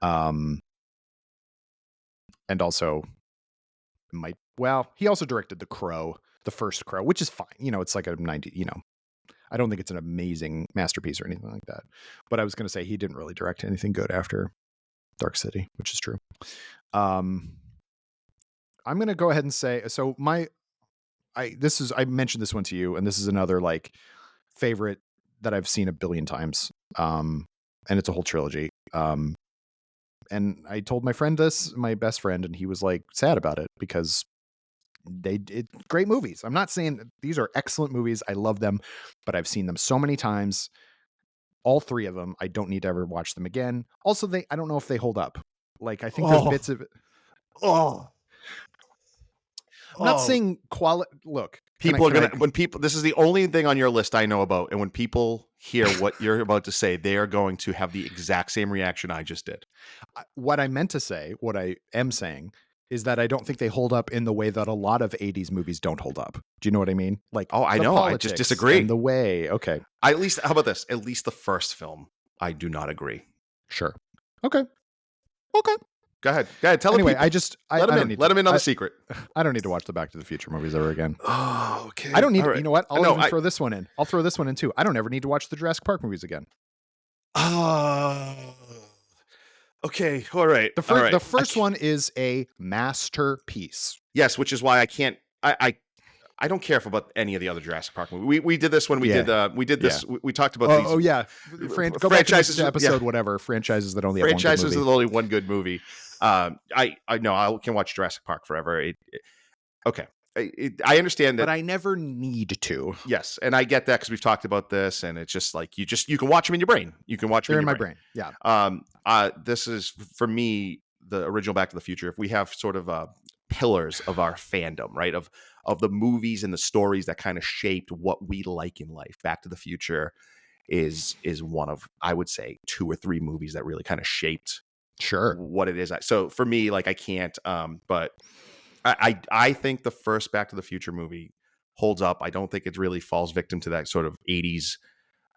And also he also directed the first Crow, which is fine. It's like a 90, I don't think it's an amazing masterpiece or anything like that. But I was going to say he didn't really direct anything good after Dark City, which is true. I'm going to go ahead and say, so I mentioned this one to you, and this is another like favorite that I've seen a billion times. And it's a whole trilogy. And I told my best friend, and he was like sad about it because they did great movies. I'm not saying these are excellent movies. I love them, but I've seen them so many times. All 3 of them. I don't need to ever watch them again. Also, I don't know if they hold up. Like, I think there's bits of it. I'm not saying quality. Look, people are gonna this is the only thing on your list I know about, and when people hear what you're about to say, they are going to have the exact same reaction I just did. What I meant to say, what I am saying, is that I don't think they hold up in the way that a lot of 80s movies don't hold up. Do you know what I mean? Like, I know. I just disagree. The way, okay. How about this? At least the first film, I do not agree. Sure. Okay. Go ahead. Tell anyway, let him in on the secret. I don't need to watch the Back to the Future movies ever again. Oh, okay. I don't need. Right. You know what? I'll throw this one in. I'll throw this one in too. I don't ever need to watch the Jurassic Park movies again. Okay. All right. The first one is a masterpiece. Yes, which is why I can't. I don't care about any of the other Jurassic Park movies. We did this when we Yeah. did this. Yeah. We talked about Oh, these. oh yeah. Go back to this episode, whatever. Franchises that only have one good Franchises movie. with only one good movie. I know I can watch Jurassic Park forever. Okay. I understand that, but I never need to. Yes, and I get that because we've talked about this, and it's just like you can watch them in your brain. You can watch them They're in my your brain. Yeah. This is for me the original Back to the Future. If we have sort of pillars of our fandom, right? Of the movies and the stories that kind of shaped what we like in life. Back to the Future is one of, I would say, 2 or 3 movies that really kind of shaped what it is. So for me, like I can't, but I think the first Back to the Future movie holds up. I don't think it really falls victim to that sort of 80s.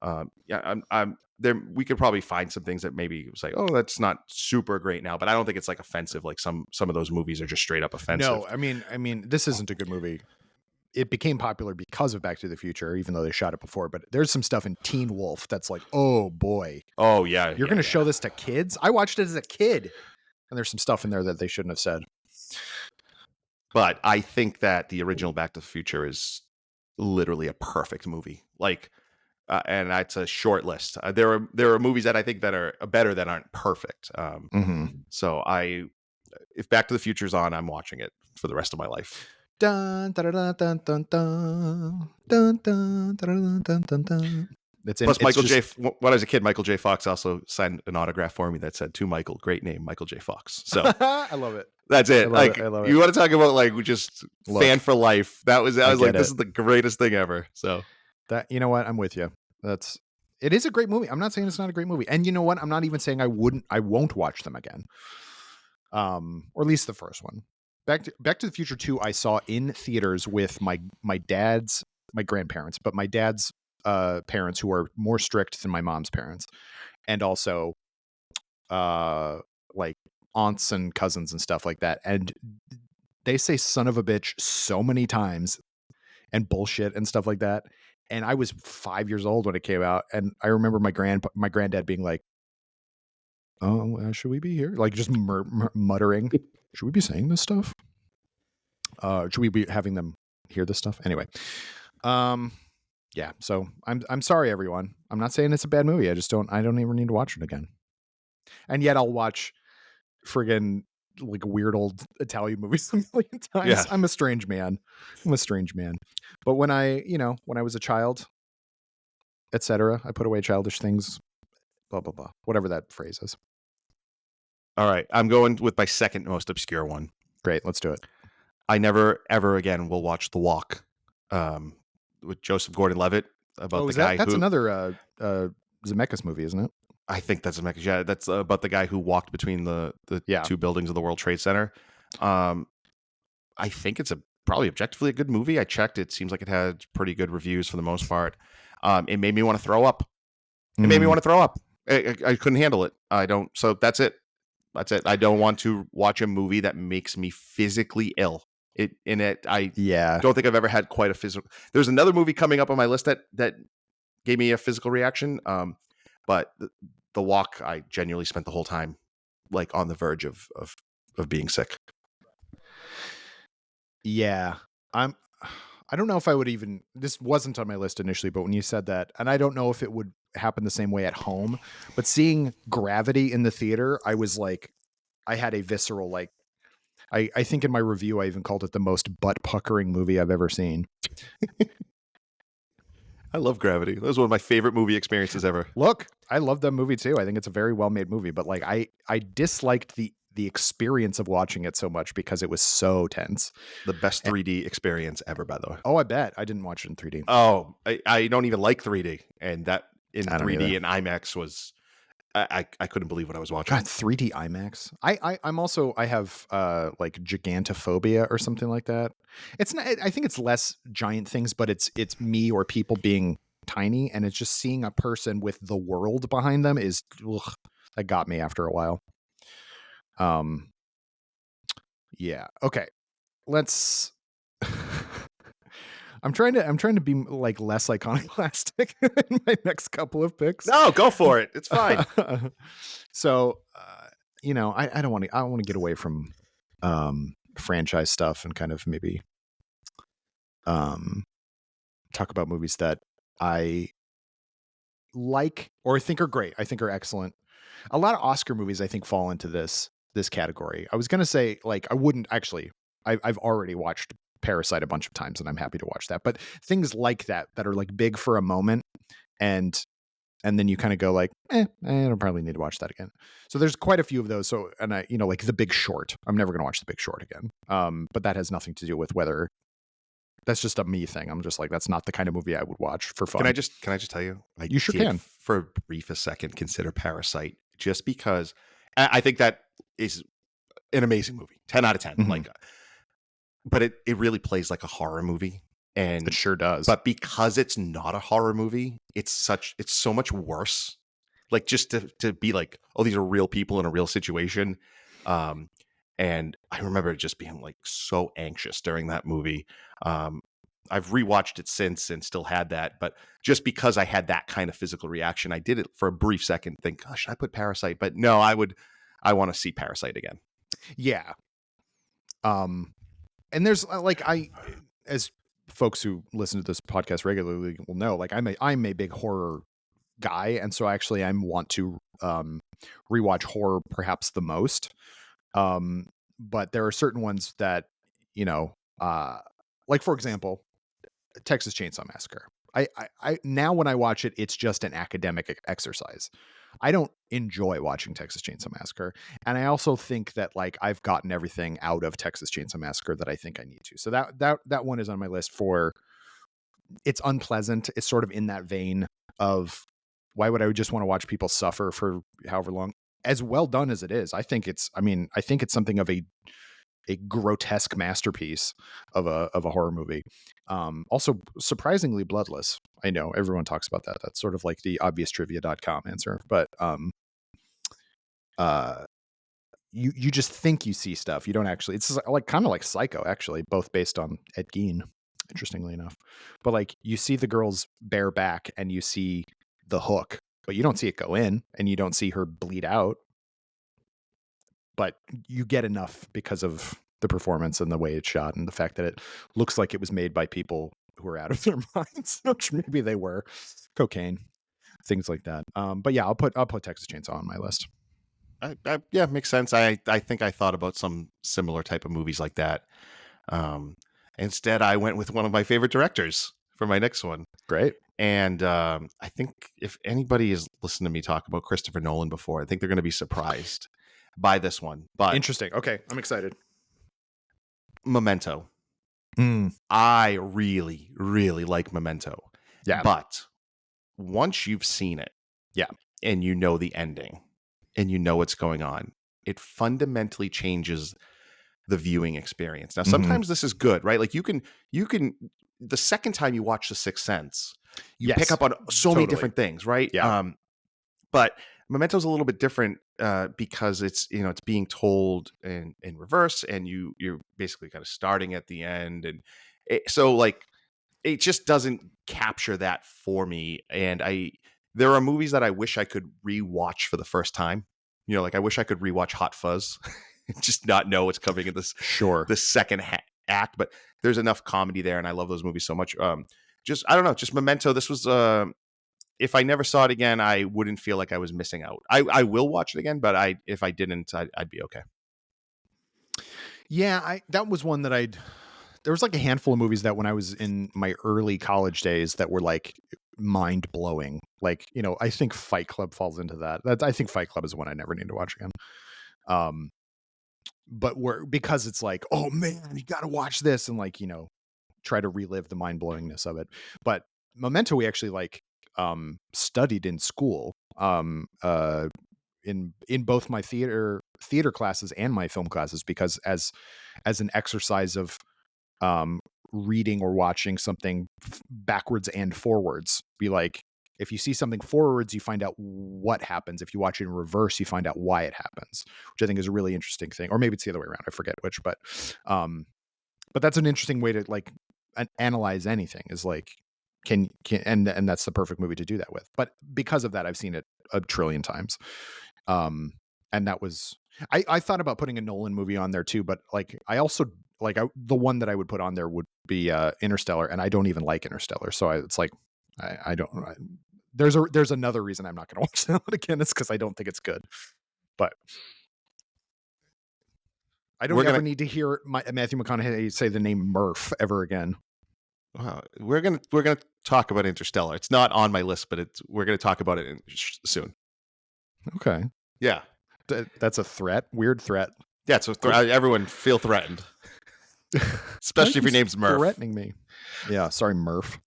I'm there. We could probably find some things that maybe it was like, oh, that's not super great now, but I don't think it's like offensive. Like some of those movies are just straight up offensive. No, I mean, this isn't a good movie. It became popular because of Back to the Future, even though they shot it before. But there's some stuff in Teen Wolf that's like, oh boy. Oh yeah. You're going to show this to kids? I watched it as a kid, and there's some stuff in there that they shouldn't have said. But I think that the original Back to the Future is literally a perfect movie. Like, and that's a short list. There are movies that I think that are better that aren't perfect. So if Back to the Future's on, I'm watching it for the rest of my life. Dun, dun, dun, dun, dun, dun, dun, dun, dun, dun, dun, dun. Plus, when I was a kid, Michael J. Fox also signed an autograph for me that said, "To Michael, great name, Michael J. Fox." So I love it. That's it. I love it. You want to talk about like just fan for life? I was like, this is the greatest thing ever. So that, you know what, I'm with you. It is a great movie. I'm not saying it's not a great movie. And you know what? I'm not even saying I won't watch them again. Or at least the first one. Back to the Future 2, I saw in theaters with my grandparents, but my dad's parents, who are more strict than my mom's parents, and also like aunts and cousins and stuff like that. And they say son of a bitch so many times and bullshit and stuff like that. And I was 5 years old when it came out, and I remember my granddad being like, "Oh, should we be here?" Like just muttering, "Should we be saying this stuff? Should we be having them hear this stuff?" Anyway, yeah. So I'm sorry, everyone. I'm not saying it's a bad movie. I don't even need to watch it again. And yet I'll watch friggin' like weird old Italian movies a million times. Yeah. I'm a strange man. But when I was a child, etc., I put away childish things, blah, blah, blah, whatever that phrase is. All right. I'm going with my second most obscure one. Great. Let's do it. I never, ever again will watch The Walk with Joseph Gordon-Levitt about the guy that's another Zemeckis movie, isn't it? I think that's Zemeckis. Yeah, that's about the guy who walked between the 2 buildings of the World Trade Center. I think it's probably objectively a good movie. I checked. It seems like it had pretty good reviews for the most part. It made me want to throw up. I couldn't handle it. So that's it. I don't want to watch a movie that makes me physically ill. I don't think I've ever had quite a physical. There's another movie coming up on my list that gave me a physical reaction. But the Walk, I genuinely spent the whole time like on the verge of being sick. Yeah, I don't know if I would even. This wasn't on my list initially, but when you said that, and I don't know if it would happen the same way at home. But seeing Gravity in the theater, I was like, I had a visceral like. I think in my review I even called it the most butt puckering movie I've ever seen. I love Gravity. That was one of my favorite movie experiences ever. Look, I love that movie too. I think it's a very well made movie, but like I disliked the experience of watching it so much because it was so tense. The best 3D experience ever, by the way. Oh, I bet. I didn't watch it in 3D. Oh, I don't even like 3D, and that in 3D and IMAX was. I couldn't believe what I was watching. God, 3D IMAX. I have like gigantophobia or something like that. It's not. I think it's less giant things, but it's me or people being tiny, and it's just seeing a person with the world behind them is that got me after a while. Yeah. Okay. Let's. I'm trying to be like less iconoclastic in my next couple of picks. No, go for it. It's fine. So, I don't want to. I want to get away from franchise stuff and kind of maybe um, talk about movies that I like or I think are great. I think are excellent. A lot of Oscar movies I think fall into this category. I was gonna say like I wouldn't actually. I've already watched Parasite a bunch of times and I'm happy to watch that. But things like that that are like big for a moment and then you kind of go like, I don't probably need to watch that again. So there's quite a few of those. So and I like The Big Short. I'm never gonna watch The Big Short again. But that has nothing to do with whether that's just a me thing. I'm just like that's not the kind of movie I would watch for fun. Can I just tell you? I You sure did can. for a brief a second consider Parasite just because I think that is an amazing movie. 10 out of 10. Mhm. Like but it really plays like a horror movie. It And sure does. but because it's not a horror movie, it's so much worse. Like just to be like, oh, these are real people in a real situation. Um, and I remember just being like so anxious during that movie. I've rewatched it since and still had that, but just because I had that kind of physical reaction, I did it for a brief second. Think, gosh, should I put Parasite? But no, I want to see Parasite again. Yeah. And there's like as folks who listen to this podcast regularly will know, like I'm a big horror guy, and so actually I want to rewatch horror perhaps the most. But there are certain ones that you know, like for example, Texas Chainsaw Massacre. I now when I watch it, it's just an academic exercise. I don't enjoy watching Texas Chainsaw Massacre, and I also think that like I've gotten everything out of Texas Chainsaw Massacre that I think I need to. So that one is on my list for it's unpleasant. It's sort of in that vein of why would I just want to watch people suffer for however long? As well done as it is, I think it's. I mean, I think it's something of a grotesque masterpiece of a horror movie. Also surprisingly bloodless. I know everyone talks about that. That's sort of like the obvious trivia.com answer, but uh you just think you see stuff. You don't actually. It's like kind of like Psycho actually, both based on Ed Gein, interestingly enough. But like you see the girl's bare back and you see the hook, but you don't see it go in and you don't see her bleed out. But you get enough because of the performance and the way it's shot and the fact that it looks like it was made by people who are out of their minds, which maybe they were. Cocaine, things like that. But yeah, I'll put Texas Chainsaw on my list. Yeah, makes sense. I think I thought about some similar type of movies like that. Instead, I went with one of my favorite directors for my next one. Great. And I think if anybody has listened to me talk about Christopher Nolan before, I think they're going to be surprised by this one. But Interesting. Okay, I'm excited. Memento. Mm, I really, really like Memento. yeah. But once you've seen it, Yeah. and you know the ending, and you know what's going on, it fundamentally changes the viewing experience. Now, Mhm. sometimes this is good, right? Like you can the second time you watch The Sixth Sense, you Yes, pick up on so many totally. different things, right? Yeah. But Memento's a little bit different because it's it's being told in reverse, and you're basically kind of starting at the end, and so like it just doesn't capture that for me. And there are movies that I wish I could rewatch for the first time. Like I wish I could rewatch Hot Fuzz, just not know what's coming in Sure. the second act. But there's enough comedy there, and I love those movies so much. Just I don't know, just Memento. This was if I never saw it again, I wouldn't feel like I was missing out. I will watch it again, but if I didn't, I'd be okay. Yeah, that was one that there was like a handful of movies that when I was in my early college days that were like mind blowing. Like, I think Fight Club falls into that. I think Fight Club is one I never need to watch again. But because it's like, oh man, you got to watch this and like, try to relive the mind blowingness of it. But Memento, we actually like studied in school. In both my theater classes and my film classes, because as an exercise of reading or watching something backwards and forwards, be like, if you see something forwards, you find out what happens. If you watch it in reverse, you find out why it happens, which I think is a really interesting thing. Or maybe it's the other way around. I forget which, but that's an interesting way to like analyze anything is like, and that's the perfect movie to do that with. But because of that, I've seen it a trillion times. And that was, I thought about putting a Nolan movie on there too, but like, I also like the one that I would put on there would be Interstellar, and I don't even like Interstellar. So it's like I don't. There's another reason I'm not going to watch that one again. It's because I don't think it's good. But I don't We're ever gonna need to hear Matthew McConaughey say the name Murph ever again. we're gonna talk about Interstellar. It's not on my list, but we're gonna talk about it soon. Okay, Yeah, that's a threat. Weird threat. yeah. So everyone feel threatened, especially if your name's Murph. Threatening me. Yeah, sorry, Murph.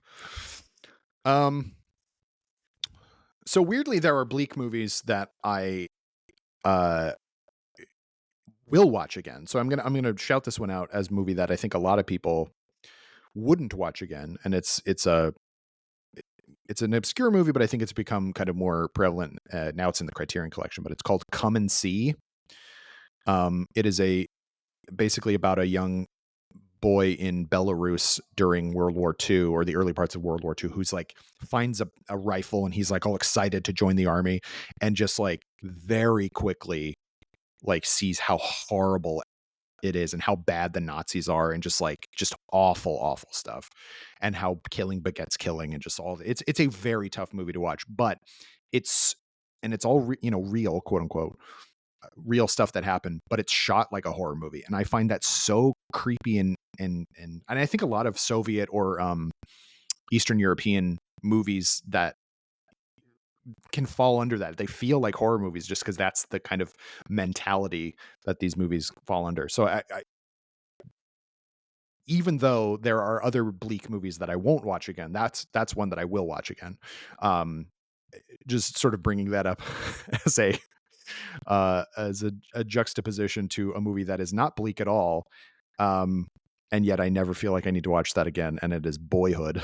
So weirdly, there are bleak movies that I will watch again. So I'm gonna shout this one out as a movie that I think a lot of people wouldn't watch again, and it's an obscure movie, but I think it's become kind of more prevalent now. It's in the Criterion Collection, but it's called Come and See. It is basically about a young boy in Belarus during World War II, or the early parts of World War II, who's like finds a rifle and he's like all excited to join the army, and just like very quickly like sees how horrible it is and how bad the Nazis are, and just awful stuff, and how killing begets killing, and just all it's a very tough movie to watch, but it's all real, quote unquote, real stuff that happened, but it's shot like a horror movie, and I find that so creepy, and I think a lot of Soviet or Eastern European movies that can fall under that. They feel like horror movies just because that's the kind of mentality that these movies fall under. So I even though there are other bleak movies that I won't watch again, that's one that I will watch again. Just sort of bringing that up as a juxtaposition to a movie that is not bleak at all, and yet I never feel like I need to watch that again, and it is Boyhood.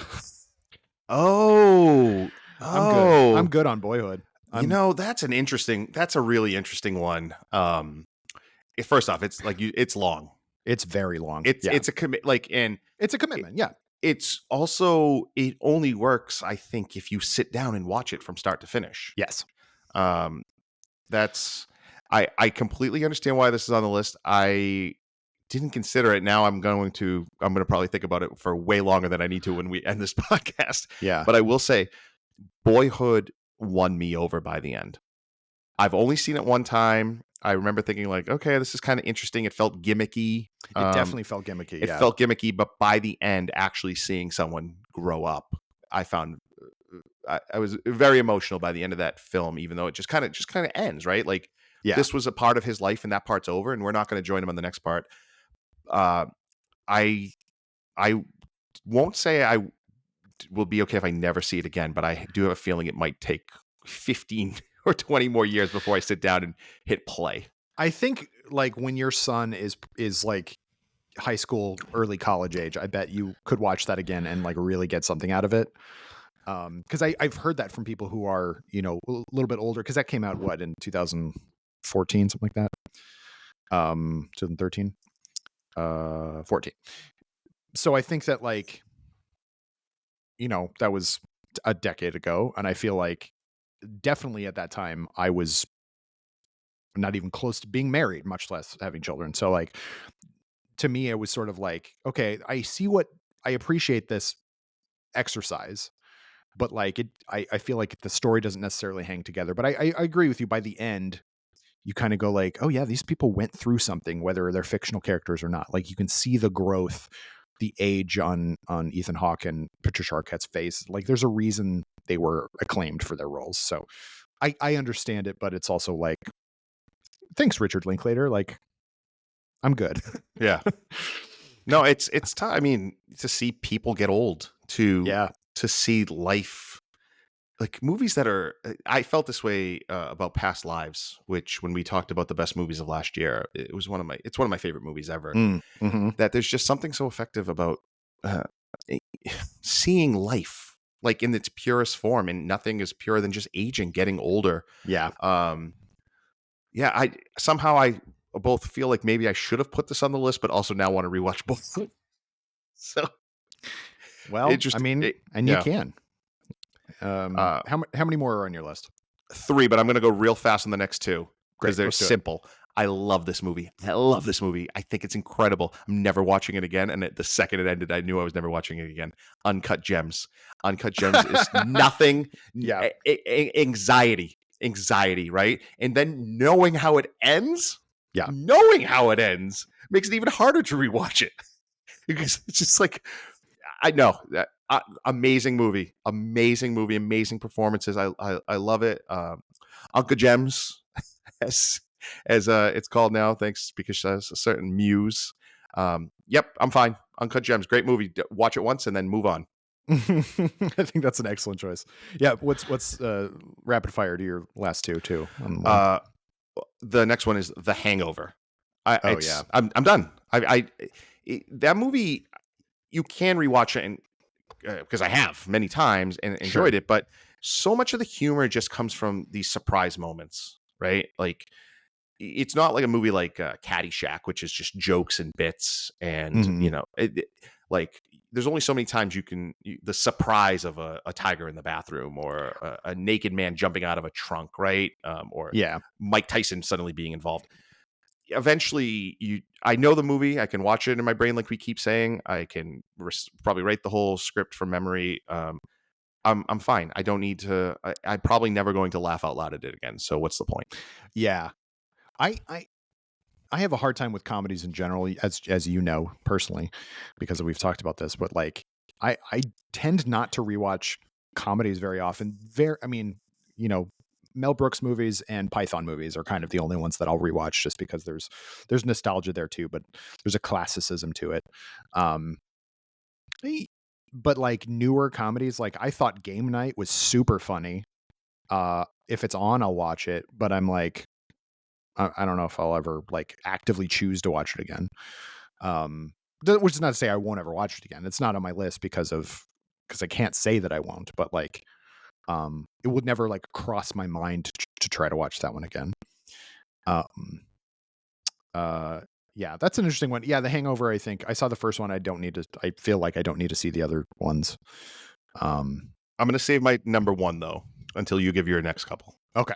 I'm good on Boyhood. That's a really interesting one. First off, it's like it's long. It's very long. It's a commit, and it's a commitment. Yeah. It's also, it only works, I think, if you sit down and watch it from start to finish. Yes. That's I completely understand why this is on the list. I didn't consider it. Now I'm going to probably think about it for way longer than I need to when we end this podcast. Yeah. But I will say, Boyhood won me over by the end. I've only seen it one time. I remember thinking like, okay, this is kind of interesting. It felt gimmicky. It definitely felt gimmicky. It felt gimmicky, but by the end, actually seeing someone grow up, I found I was very emotional by the end of that film, even though it just kind of ends, right? Like, this was a part of his life, and that part's over, and we're not going to join him on the next part. I won't say I will be okay if I never see it again, but I do have a feeling it might take 15 or 20 more years before I sit down and hit play. I think like when your son is like high school, early college age, I bet you could watch that again and like really get something out of it. Because I've heard that from people who are, a little bit older, because that came out in 2014, something like that. 2013, 14. So I think that like, that was a decade ago, and I feel like definitely at that time I was not even close to being married, much less having children. So like, to me, it was sort of like, okay, I appreciate this exercise, but like I feel like the story doesn't necessarily hang together. But I agree with you. By the end, you kind of go like, oh yeah, these people went through something, whether they're fictional characters or not. Like, you can see the growth, the age on Ethan Hawke and Patricia Arquette's face. Like, there's a reason they were acclaimed for their roles. So I understand it, but it's also like, thanks, Richard Linklater. Like, I'm good. Yeah. No, it's tough. I mean, to see people get old, to see life, like movies that are, I felt this way about Past Lives, which when we talked about the best movies of last year, it's one of my favorite movies ever. Mm-hmm. That there's just something so effective about seeing life like in its purest form, and nothing is purer than just aging, getting older. Yeah. I both feel like maybe I should have put this on the list, but also now want to rewatch both. So, well, you can. How many more are on your list? 3, but I'm going to go real fast on the next 2 because they're simple. I love this movie. I love this movie. I think it's incredible. I'm never watching it again. And the second it ended, I knew I was never watching it again. Uncut Gems. Uncut Gems is nothing. Yeah. Anxiety, right? And then Yeah. knowing how it ends makes it even harder to rewatch it because it's just like, I know that amazing movie, amazing performances. I love it. Uncle Gems, as it's called now, thanks because she has a certain muse. Yep, I'm fine. Uncut Gems, great movie. Watch it once and then move on. I think that's an excellent choice. Yeah. What's rapid fire to your last two too? The next one is The Hangover. Yeah. I'm done. That movie, you can rewatch it and because I have many times and enjoyed it, but so much of the humor just comes from these surprise moments, right? Like it's not like a movie like Caddyshack, which is just jokes and bits, and like there's only so many times the surprise of a tiger in the bathroom or a naked man jumping out of a trunk, right? Or Mike Tyson suddenly being involved. Eventually, I know the movie. I can watch it in my brain, like we keep saying. I can probably write the whole script from memory. I'm fine. I don't need to. I'm probably never going to laugh out loud at it again. So what's the point? Yeah, I have a hard time with comedies in general, as you know personally, because we've talked about this. But like, I tend not to rewatch comedies very often. Mel Brooks movies and Python movies are kind of the only ones that I'll rewatch, just because there's nostalgia there too, but there's a classicism to it. But like newer comedies, like I thought Game Night was super funny. If it's on, I'll watch it, but I'm like, I don't know if I'll ever like actively choose to watch it again. Which is not to say I won't ever watch it again. It's not on my list because I can't say that I won't, but like, it would never like cross my mind to try to watch that one again. Yeah, that's an interesting one. Yeah, The Hangover. I think I saw the first one. I feel like I don't need to see the other ones. I'm going to save my number one though until you give your next couple. Okay.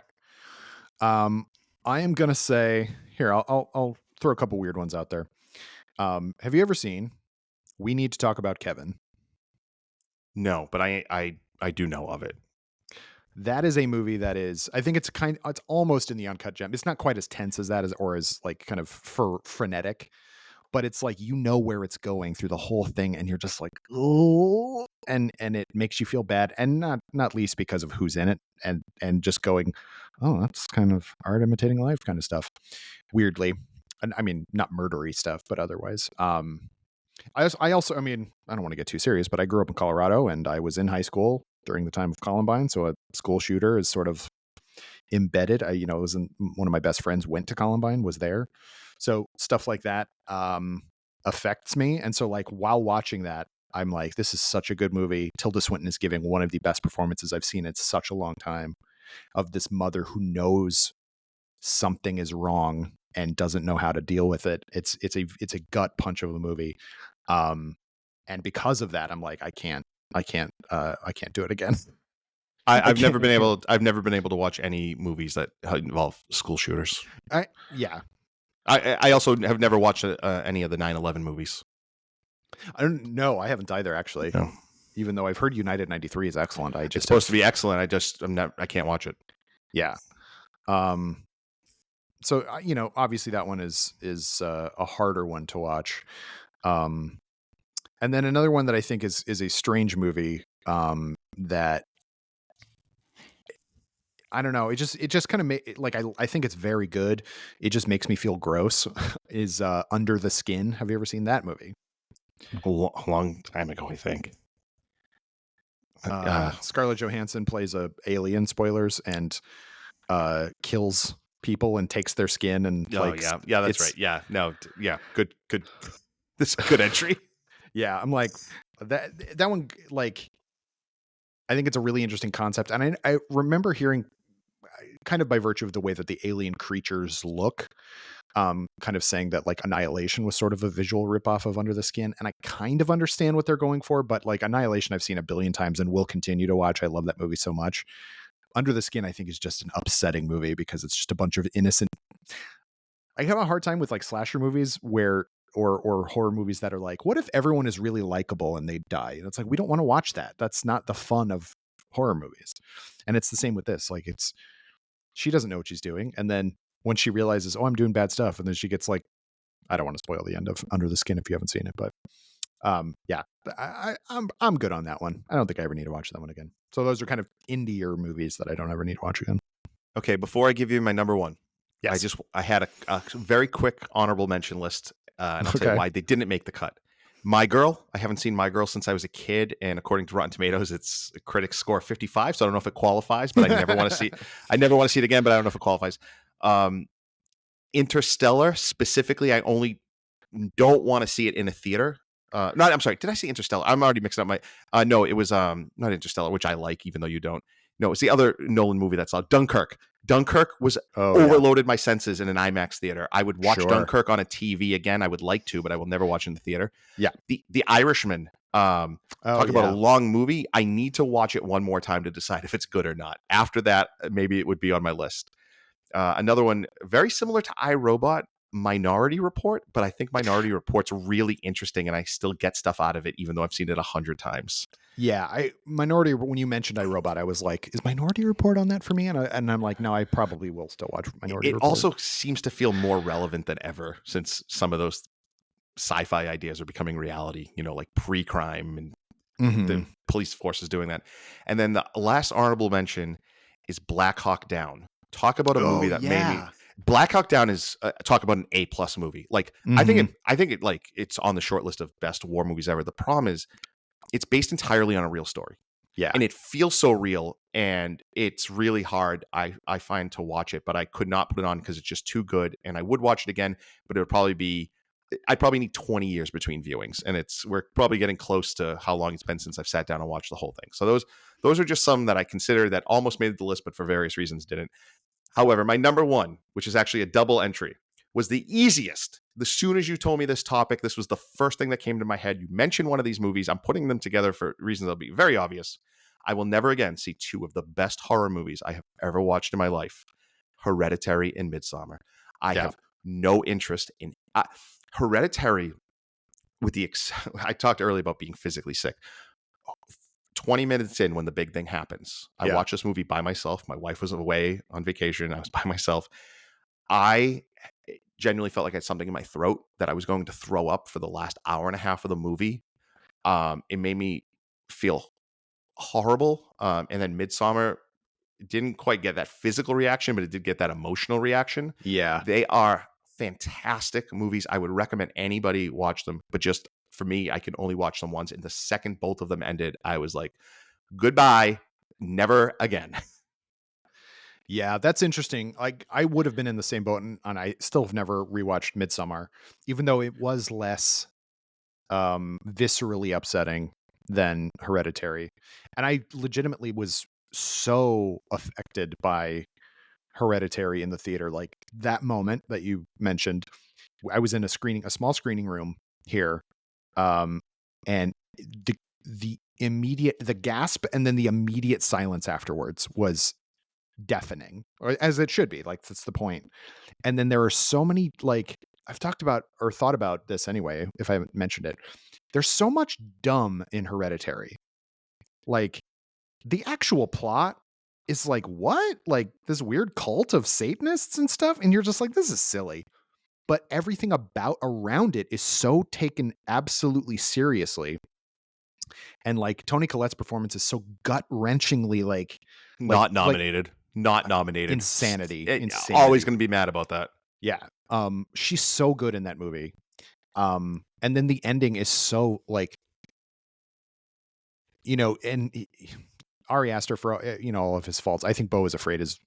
I am going to say here. I'll throw a couple weird ones out there. Have you ever seen We Need to Talk About Kevin? No, but I do know of it. That is a movie that is, I think it's almost in the Uncut Gem. It's not quite as tense as that, or as like kind of frenetic, but it's like, where it's going through the whole thing, and you're just like, oh, and it makes you feel bad, and not least because of who's in it, and just going, oh, that's kind of art imitating life kind of stuff, weirdly. And I mean, not murdery stuff, but otherwise. I also, I mean, I don't want to get too serious, but I grew up in Colorado, and I was in high school during the time of Columbine. So a school shooter is sort of embedded. It was one of my best friends went to Columbine, was there. So stuff like that affects me. And so like while watching that, I'm like, this is such a good movie. Tilda Swinton is giving one of the best performances I've seen in such a long time, of this mother who knows something is wrong and doesn't know how to deal with it. It's a gut punch of a movie. And because of that, I'm like, I can't do it again. I've never been able to watch any movies that involve school shooters. I also have never watched any of the 9/11 movies. I don't know. I haven't either, actually. No. Even though I've heard United 93 is excellent. It's supposed to be excellent. I can't watch it. Yeah. So obviously that one is a harder one to watch. And then another one that I think is a strange movie that I don't know. It just kind of like I think it's very good. It just makes me feel gross. Is Under the Skin? Have you ever seen that movie? A long time ago, I think. Scarlett Johansson plays a alien, spoilers, and kills people and takes their skin and yeah, that's right. Yeah, no, yeah, good. This is a good entry. Yeah, I'm like that one. Like, I think it's a really interesting concept, and I remember hearing, kind of by virtue of the way that the alien creatures look, kind of saying that like Annihilation was sort of a visual ripoff of Under the Skin, and I kind of understand what they're going for, but like Annihilation I've seen a billion times and will continue to watch. I love that movie so much. Under the Skin I think is just an upsetting movie because it's just a bunch of innocent, I have a hard time with like slasher movies where or horror movies that are like, what if everyone is really likable and they die? And it's like, we don't want to watch that. That's not the fun of horror movies. And it's the same with this. Like it's she doesn't know what she's doing. And then when she realizes, oh, I'm doing bad stuff, and then she gets like, I don't want to spoil the end of Under the Skin if you haven't seen it, but yeah, I'm good on that one. I don't think I ever need to watch that one again. So those are kind of indier movies that I don't ever need to watch again. Okay, before I give you my number one, Yes. I had a very quick honorable mention list, and I'll tell you Okay. why they didn't make the cut. My Girl, I haven't seen My Girl since I was a kid, and according to Rotten Tomatoes, it's a critic score of 55. So I don't know if it qualifies, but I never want to see. I never want to see it again, but I don't know if it qualifies. Interstellar specifically, I only don't want to see it in a theater. No, I'm sorry. Did I see Interstellar? I'm already mixing up my. No, it was not Interstellar, which I like, even though you don't. No, it's the other Nolan movie that's out. Dunkirk. Dunkirk was Oh yeah, overloaded my senses in an IMAX theater. I would watch sure. Dunkirk on a TV again. I would like to, but I will never watch in the theater. Yeah. The Irishman. Oh Talk about a yeah. long movie. I need to watch it one more time to decide if it's good or not. After that, maybe it would be on my list. Another one very similar to iRobot, Minority Report, but I think Minority Report's really interesting, and I still get stuff out of it, even though I've seen it 100 times. Yeah, Minority. When you mentioned iRobot, I was like, "Is Minority Report on that for me?" And I'm like, "No, I probably will still watch Minority It Report." also seems to feel more relevant than ever since some of those sci-fi ideas are becoming reality. Like pre-crime and the Mm-hmm. police forces doing that. And then the last honorable mention is Black Hawk Down. Talk about a movie Oh that made me. yeah. Black Hawk Down is talk about an A+ movie. Like Mm-hmm. I think it like it's on the short list of best war movies ever. The problem is it's based entirely on a real story, Yeah. and it feels so real, and it's really hard I find to watch it, but I could not put it on because it's just too good, and I would watch it again, but it would probably be I'd probably need 20 years between viewings, and we're probably getting close to how long it's been since I've sat down and watched the whole thing. So those are just some that I consider that almost made the list, but for various reasons didn't. However, my number one, which is actually a double entry, was the easiest. As soon as you told me this topic, this was the first thing that came to my head. You mentioned one of these movies. I'm putting them together for reasons that'll be very obvious. I will never again see two of the best horror movies I have ever watched in my life, Hereditary and Midsommar. I Yeah. have no interest in Hereditary. I talked earlier about being physically sick. 20 minutes in, when the big thing happens, I Yeah. watched this movie by myself. My wife was away on vacation. I was by myself. I genuinely felt like I had something in my throat that I was going to throw up for the last hour and a half of the movie. It made me feel horrible. And then Midsummer didn't quite get that physical reaction, but it did get that emotional reaction. Yeah. They are fantastic movies. I would recommend anybody watch them, but just for me, I can only watch them once. And the second both of them ended, I was like, goodbye, never again. Yeah, that's interesting. Like I would have been in the same boat, and I still have never rewatched Midsummer, even though it was less viscerally upsetting than Hereditary. And I legitimately was so affected by Hereditary in the theater. Like that moment that you mentioned, I was in a small screening room here, and the gasp and then the immediate silence afterwards was deafening, or as it should be. Like that's the point. And then there are so many, like I've talked about or thought about this anyway, if I haven't mentioned it. There's so much dumb in Hereditary. Like the actual plot is like what? Like this weird cult of Satanists and stuff, and you're just like, this is silly. But everything about around it is so taken absolutely seriously. And like Toni Collette's performance is so gut-wrenchingly Not like nominated. Not nominated. insanity. Always Insanity. going to be mad about that. Yeah. She's so good in that movie. And then the ending is so like, and Ari Aster for all of his faults. I think Beau is Afraid is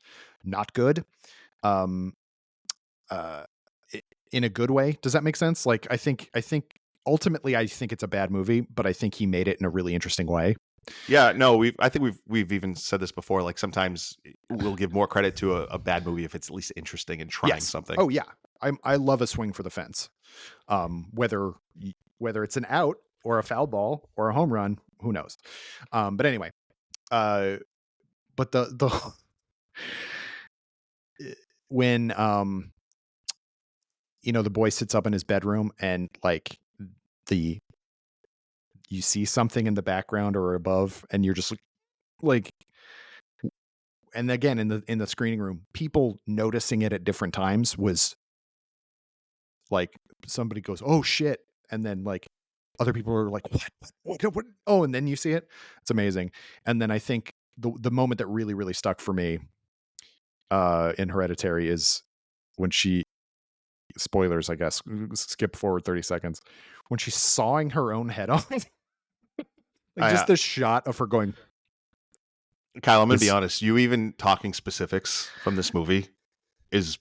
not good. Um, uh, in a good way. Does that make sense? Like, I think ultimately, I think it's a bad movie, but I think he made it in a really interesting way. Yeah, no, I think we've even said this before. Like sometimes we'll give more credit to a bad movie if it's at least interesting and trying something. Oh yeah, I love a swing for the fence. Whether it's an out or a foul ball or a home run, who knows? But anyway, but the when the boy sits up in his bedroom and like the you see something in the background or above, and you're just like, and again in the screening room, people noticing it at different times was like somebody goes, "Oh shit," and then like other people are like, "What? Oh," and then you see it. It's amazing. And then I think the moment that really stuck for me in Hereditary is when she spoilers, I guess. Skip forward 30 seconds. When she's sawing her own head off. Like I, just the shot of her going, Kyle, I'm gonna be this honest. You even talking specifics from this movie is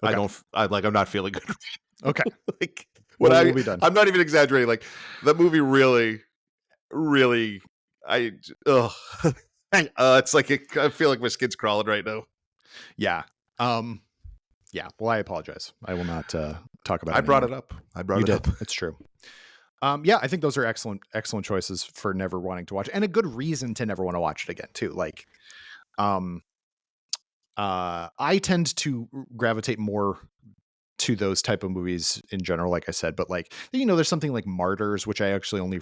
okay. I'm not feeling good. Okay. Like We'll be done. I'm not even exaggerating. Like the movie really, I ugh. It's like I feel like my skin's crawling right now. Yeah. Yeah. Well, I apologize. I will not talk about it. I brought it up. I brought it up. It's true. Yeah, I think those are excellent choices for never wanting to watch, and a good reason to never want to watch it again too. Like, I tend to gravitate more to those type of movies in general, like I said, but like, there's something like Martyrs, which I actually only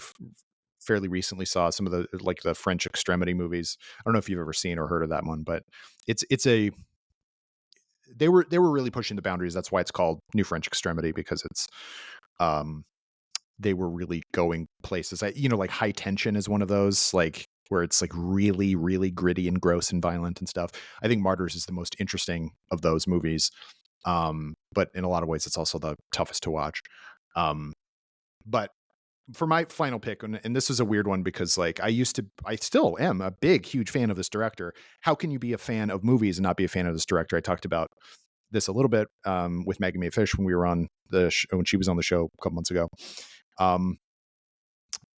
fairly recently saw, some of the like the French extremity movies. I don't know if you've ever seen or heard of that one, but they were really pushing the boundaries. That's why it's called New French Extremity, because it's they were really going places. Like High Tension is one of those, like where it's like really, really gritty and gross and violent and stuff. I think Martyrs is the most interesting of those movies. But in a lot of ways, it's also the toughest to watch. But for my final pick, and this is a weird one because like I still am a huge fan of this director. How can you be a fan of movies and not be a fan of this director? I talked about this a little bit with Maggie Mae Fish when we were on when she was on the show a couple months ago.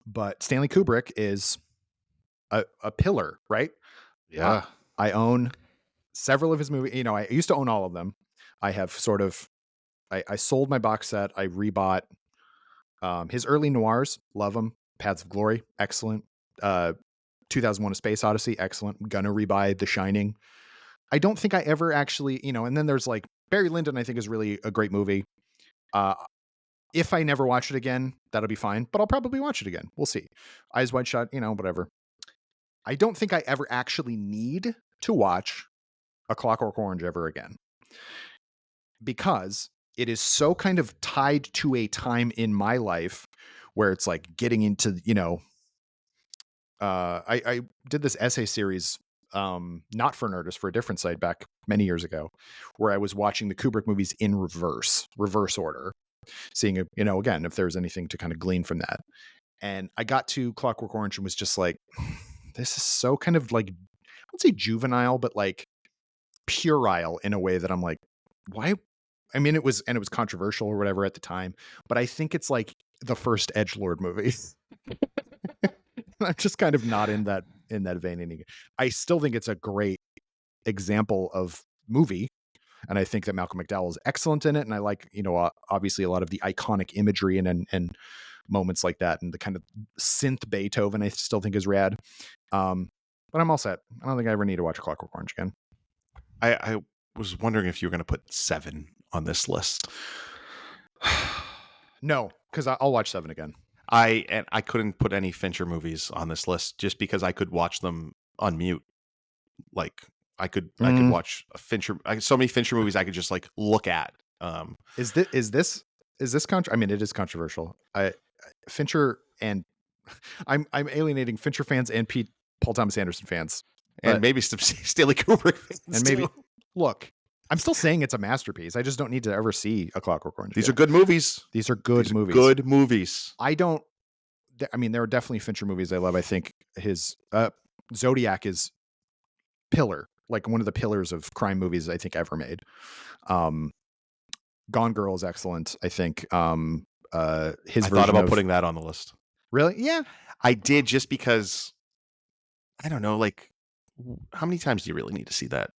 But Stanley Kubrick is a pillar, right? Yeah. I own several of his movies. I used to own all of them. I have sort of, I sold my box set. I rebought his early noirs. Love them. Paths of Glory. Excellent. 2001: A Space Odyssey. Excellent. Gonna rebuy The Shining. I don't think I ever actually, and then there's like Barry Lyndon, I think is really a great movie. If I never watch it again, that'll be fine, but I'll probably watch it again. We'll see. Eyes Wide Shut, whatever. I don't think I ever actually need to watch A Clockwork Orange ever again, because it is so kind of tied to a time in my life where it's like getting into, I did this essay series, not for Nerdist, for a different site back many years ago, where I was watching the Kubrick movies in reverse order, seeing, again, if there's anything to kind of glean from that. And I got to Clockwork Orange and was just like, this is so kind of like, I would say juvenile, but like puerile in a way that I'm like, why? I mean, it was controversial or whatever at the time, but I think it's like the first edgelord movie. I'm just kind of not in that vein. I still think it's a great example of movie. And I think that Malcolm McDowell is excellent in it. And I like, obviously a lot of the iconic imagery and moments like that. And the kind of synth Beethoven, I still think is rad. But I'm all set. I don't think I ever need to watch Clockwork Orange again. I was wondering if you were going to put 7 on this list. No, because I'll watch 7 again. I couldn't put any Fincher movies on this list just because I could watch them on mute. Like I could watch a Fincher. So many Fincher movies I could just like look at. Is this I mean, it is controversial. Fincher, and I'm alienating Fincher fans and Paul Thomas Anderson fans, and maybe Stanley Kubrick fans, and maybe too. Look, I'm still saying it's a masterpiece. I just don't need to ever see A Clockwork Orange. These are good movies. These are good movies. Good movies. I mean, there are definitely Fincher movies I love. I think his Zodiac is pillar, like one of the pillars of crime movies I think ever made. Gone Girl is excellent. I think I thought about putting that on the list. Really? Yeah, I did, just because I don't know. Like, how many times do you really need to see that?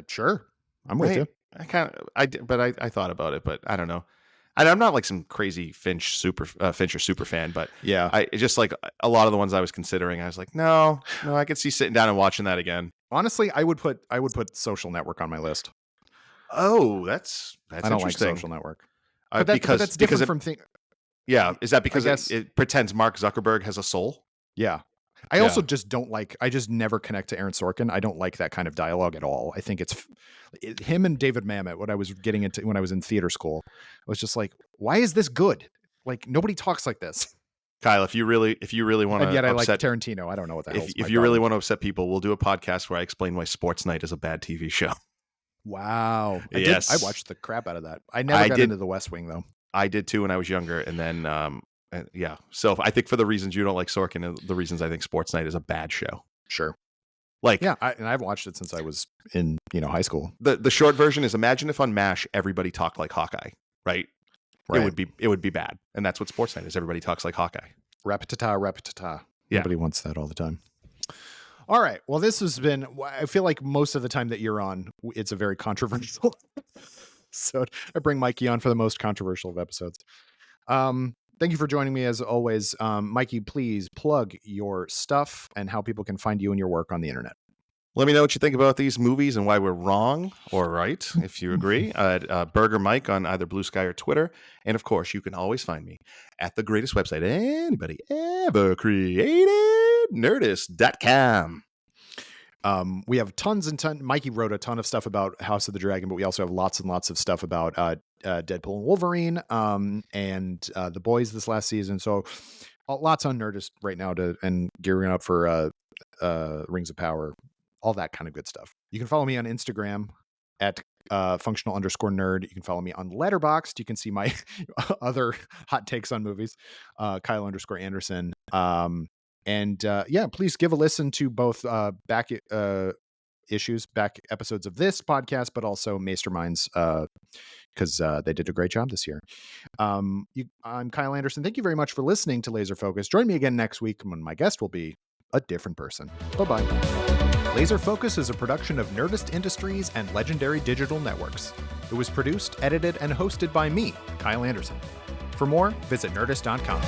Sure, I'm with you. I thought about it, but I don't know. I'm not like some crazy Fincher super fan, but yeah, I just like a lot of the ones I was considering. I was like, no, I could see sitting down and watching that again. Honestly, I would put Social Network on my list. Oh, that's I don't like interesting. Social Network. Uh, But because that's because different it, from thing. yeah, is that because guess it pretends Mark Zuckerberg has a soul? Yeah. I also Yeah. just don't like, I just never connect to Aaron Sorkin. I don't like that kind of dialogue at all. I think him and David Mamet, what I was getting into when I was in theater school, I was just like, why is this good? Like, nobody talks like this. Kyle, if you really want And to yet I like upset Tarantino. I don't know what the hell's my if you really problem. want to upset people, we'll do a podcast where I explain why Sports Night is a bad TV show. Wow. Yes. I watched the crap out of that. I never got into The West Wing, though. I did too when I was younger, and then yeah. So I think for the reasons you don't like Sorkin, and the reasons I think Sports Night is a bad show. Sure. Like, Yeah, I haven't watched it since I was in, high school. the short version is, imagine if on MASH everybody talked like Hawkeye, right? Right. It would be bad, and that's what Sports Night is. Everybody talks like Hawkeye. Rapatata, rapatata. Yeah. Nobody wants that all the time. All right. Well, this has been, I feel like most of the time that you're on, it's a very controversial episode. I bring Mikey on for the most controversial of episodes. Thank you for joining me as always. Mikey, please plug your stuff and how people can find you and your work on the internet. Let me know what you think about these movies and why we're wrong or right, if you agree. Burger Mike on either Blue Sky or Twitter. And of course, you can always find me at the greatest website anybody ever created, Nerdist.com. We have Mikey wrote a ton of stuff about House of the Dragon, but we also have lots and lots of stuff about Deadpool and Wolverine and The Boys this last season. So lots on Nerdist right now and gearing up for Rings of Power, all that kind of good stuff. You can follow me on Instagram at functional_nerd. You can follow me on Letterboxd. You can see my other hot takes on movies, Kyle_Anderson. Yeah, please give a listen to both back episodes of this podcast, but also Masterminds, because they did a great job this year. I'm Kyle Anderson. Thank you very much for listening to Laser Focus. Join me again next week when my guest will be a different person. Bye-bye. Laser Focus is a production of Nerdist Industries and Legendary Digital Networks. It was produced, edited, and hosted by me, Kyle Anderson. For more, visit Nerdist.com.